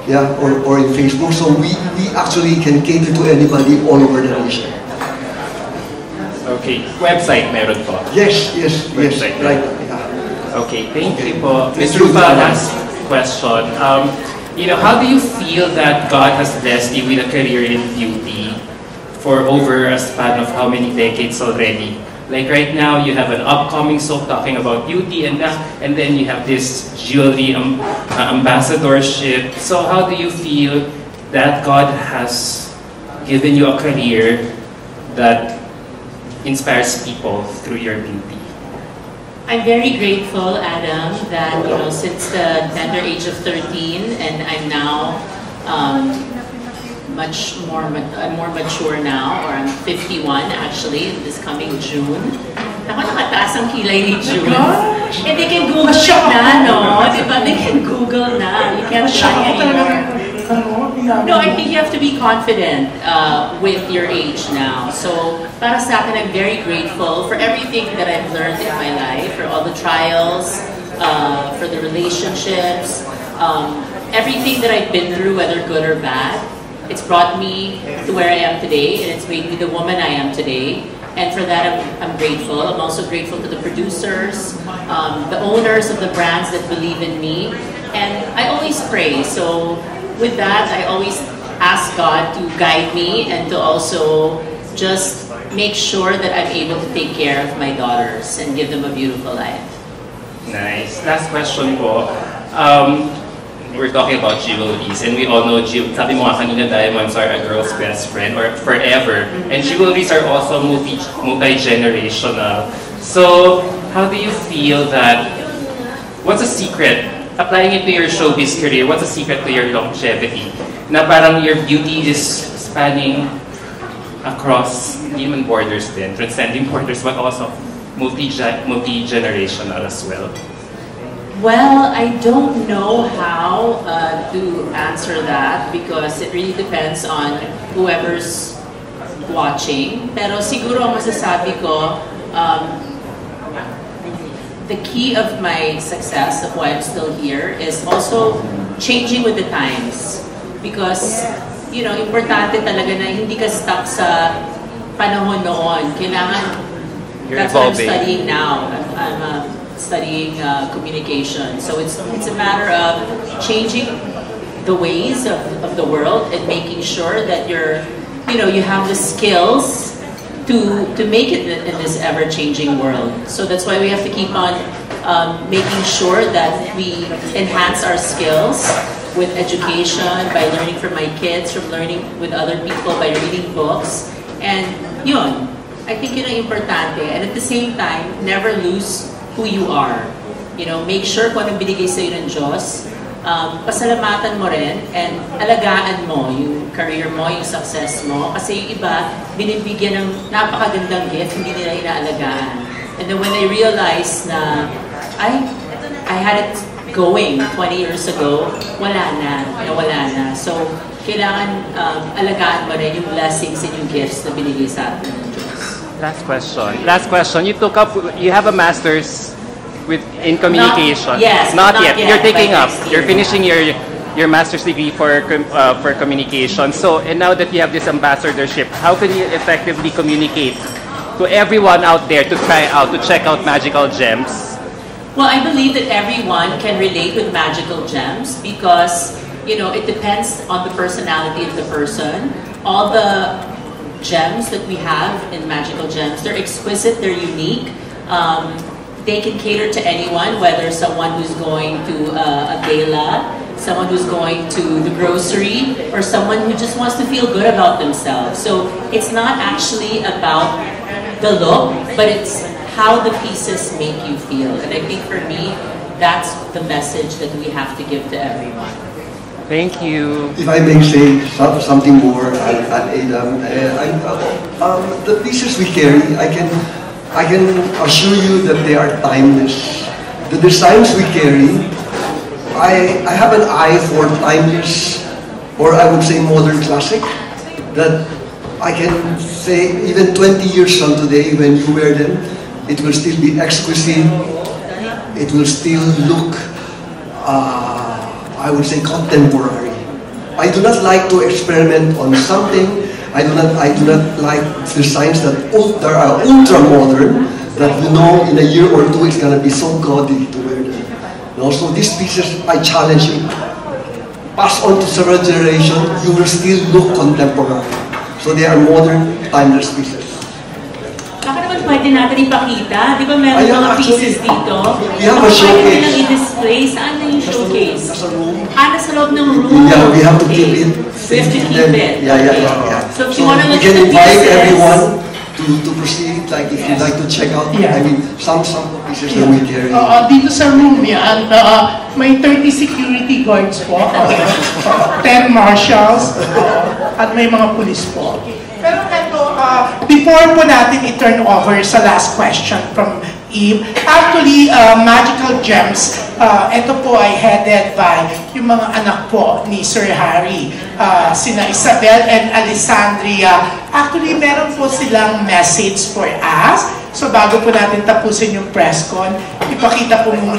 or in Facebook. So we actually can cater to anybody all over the nation. Okay, website meron po. Yes, website right. Okay, thank you po. Ms. Rufa, last question. How do you feel that God has blessed you with a career in beauty for over a span of how many decades already? Like right now, you have an upcoming soap talking about beauty, and then you have this jewelry ambassadorship. So how do you feel that God has given you a career that inspires people through your beauty? I'm very grateful, Adam, that since the tender age of 13, and I'm now more mature now, or I'm 51 actually, this coming June. Ako, nakataas ang kilay ni June. And they can Google na, no? Diba? They can Google na. You can't shy anymore. No, I think you have to be confident with your age now. So, para sa akin, I'm very grateful for everything that I've learned in my life, for all the trials, for the relationships, everything that I've been through, whether good or bad. It's brought me to where I am today, and it's made me the woman I am today. And for that, I'm grateful. I'm also grateful to the producers, the owners of the brands that believe in me. And I always pray. So with that, I always ask God to guide me and to also just make sure that I'm able to take care of my daughters and give them a beautiful life. Nice. Last question po. We're talking about jewelries, and we all know, sabi mo nga kanina, diamonds are a girl's best friend, or forever. And jewelries are also multi-generational. So, how do you feel that, what's a secret, applying it to your showbiz career, what's a secret to your longevity? Na parang your beauty is spanning across, hindi naman borders din, transcending borders, but also multi-generational as well. Well, I don't know how to answer that because it really depends on whoever's watching. Pero siguro ang masasabi ko, the key of my success, of why I'm still here, is also changing with the times. Because, importante talaga na hindi ka stuck sa panahon noon. Kailangan, that's what I'm studying now. I'm studying communication. So it's a matter of changing the ways of the world and making sure that you have the skills to make it in this ever-changing world. So that's why we have to keep on making sure that we enhance our skills with education, by learning from my kids, from learning with other people, by reading books. And yun, I think yun ang importante. And at the same time, never lose who you are. Make sure kung anong binigay sa'yo ng Diyos, pasalamatan mo rin, and alagaan mo yung career mo, yung success mo. Kasi yung iba, binibigyan ng napakagandang gift, hindi nila inaalagaan. And then when they realize na, I had it going 20 years ago, nawala na. So, kailangan alagaan mo rin yung blessings and yung gifts na binigay sa atin ng Diyos. Last question. You have a master's in communication. Not yet. You're taking up. You're finishing your master's degree for communication. So, and now that you have this ambassadorship, how can you effectively communicate to everyone out there to check out Magical Gems? Well, I believe that everyone can relate with Magical Gems because, it depends on the personality of the person. All the gems that we have in Magical Gems, they're exquisite, they're unique. They can cater to anyone, whether someone who's going to a gala, someone who's going to the grocery, or someone who just wants to feel good about themselves. So it's not actually about the look, but it's how the pieces make you feel. And I think for me, that's the message that we have to give to everyone. Thank you. If I may say something more, Adam, the pieces we carry, I can assure you that they are timeless. The designs we carry, I have an eye for timeless, or I would say modern classic, that I can say even 20 years from today, when you wear them, it will still be exquisite. It will still look, I would say, contemporary. I do not like to experiment on something. I do not like designs that are ultra modern, that in a year or two it's gonna be so gaudy to wear them. So these pieces, I challenge you, pass on to several generations, you will still look contemporary. So they are modern, timeless pieces. Baka naman pwede natin ipakita. Di ba meron mga pieces dito? We have a showcase. Pwede nilang i-display. Saan na yung showcase? Nasa room. Nasa loob ng room. Yeah, we have to keep it. We have to keep it. Yeah. So if you want to look we at can the invite pieces, everyone to proceed, like if you'd like to check out, I mean, some pieces that we carry. Dito sa room yan, may 30 security guards po, 10 marshals, at may mga police po. Pero ito, before po natin i-turn over sa last question from Eve, actually, Magical Gems, ito po ay headed by yung mga anak po ni Sir Harry, sina Isabel and Alessandria. Actually, meron po silang message for us. So bago po natin tapusin yung press con, ipakita po muna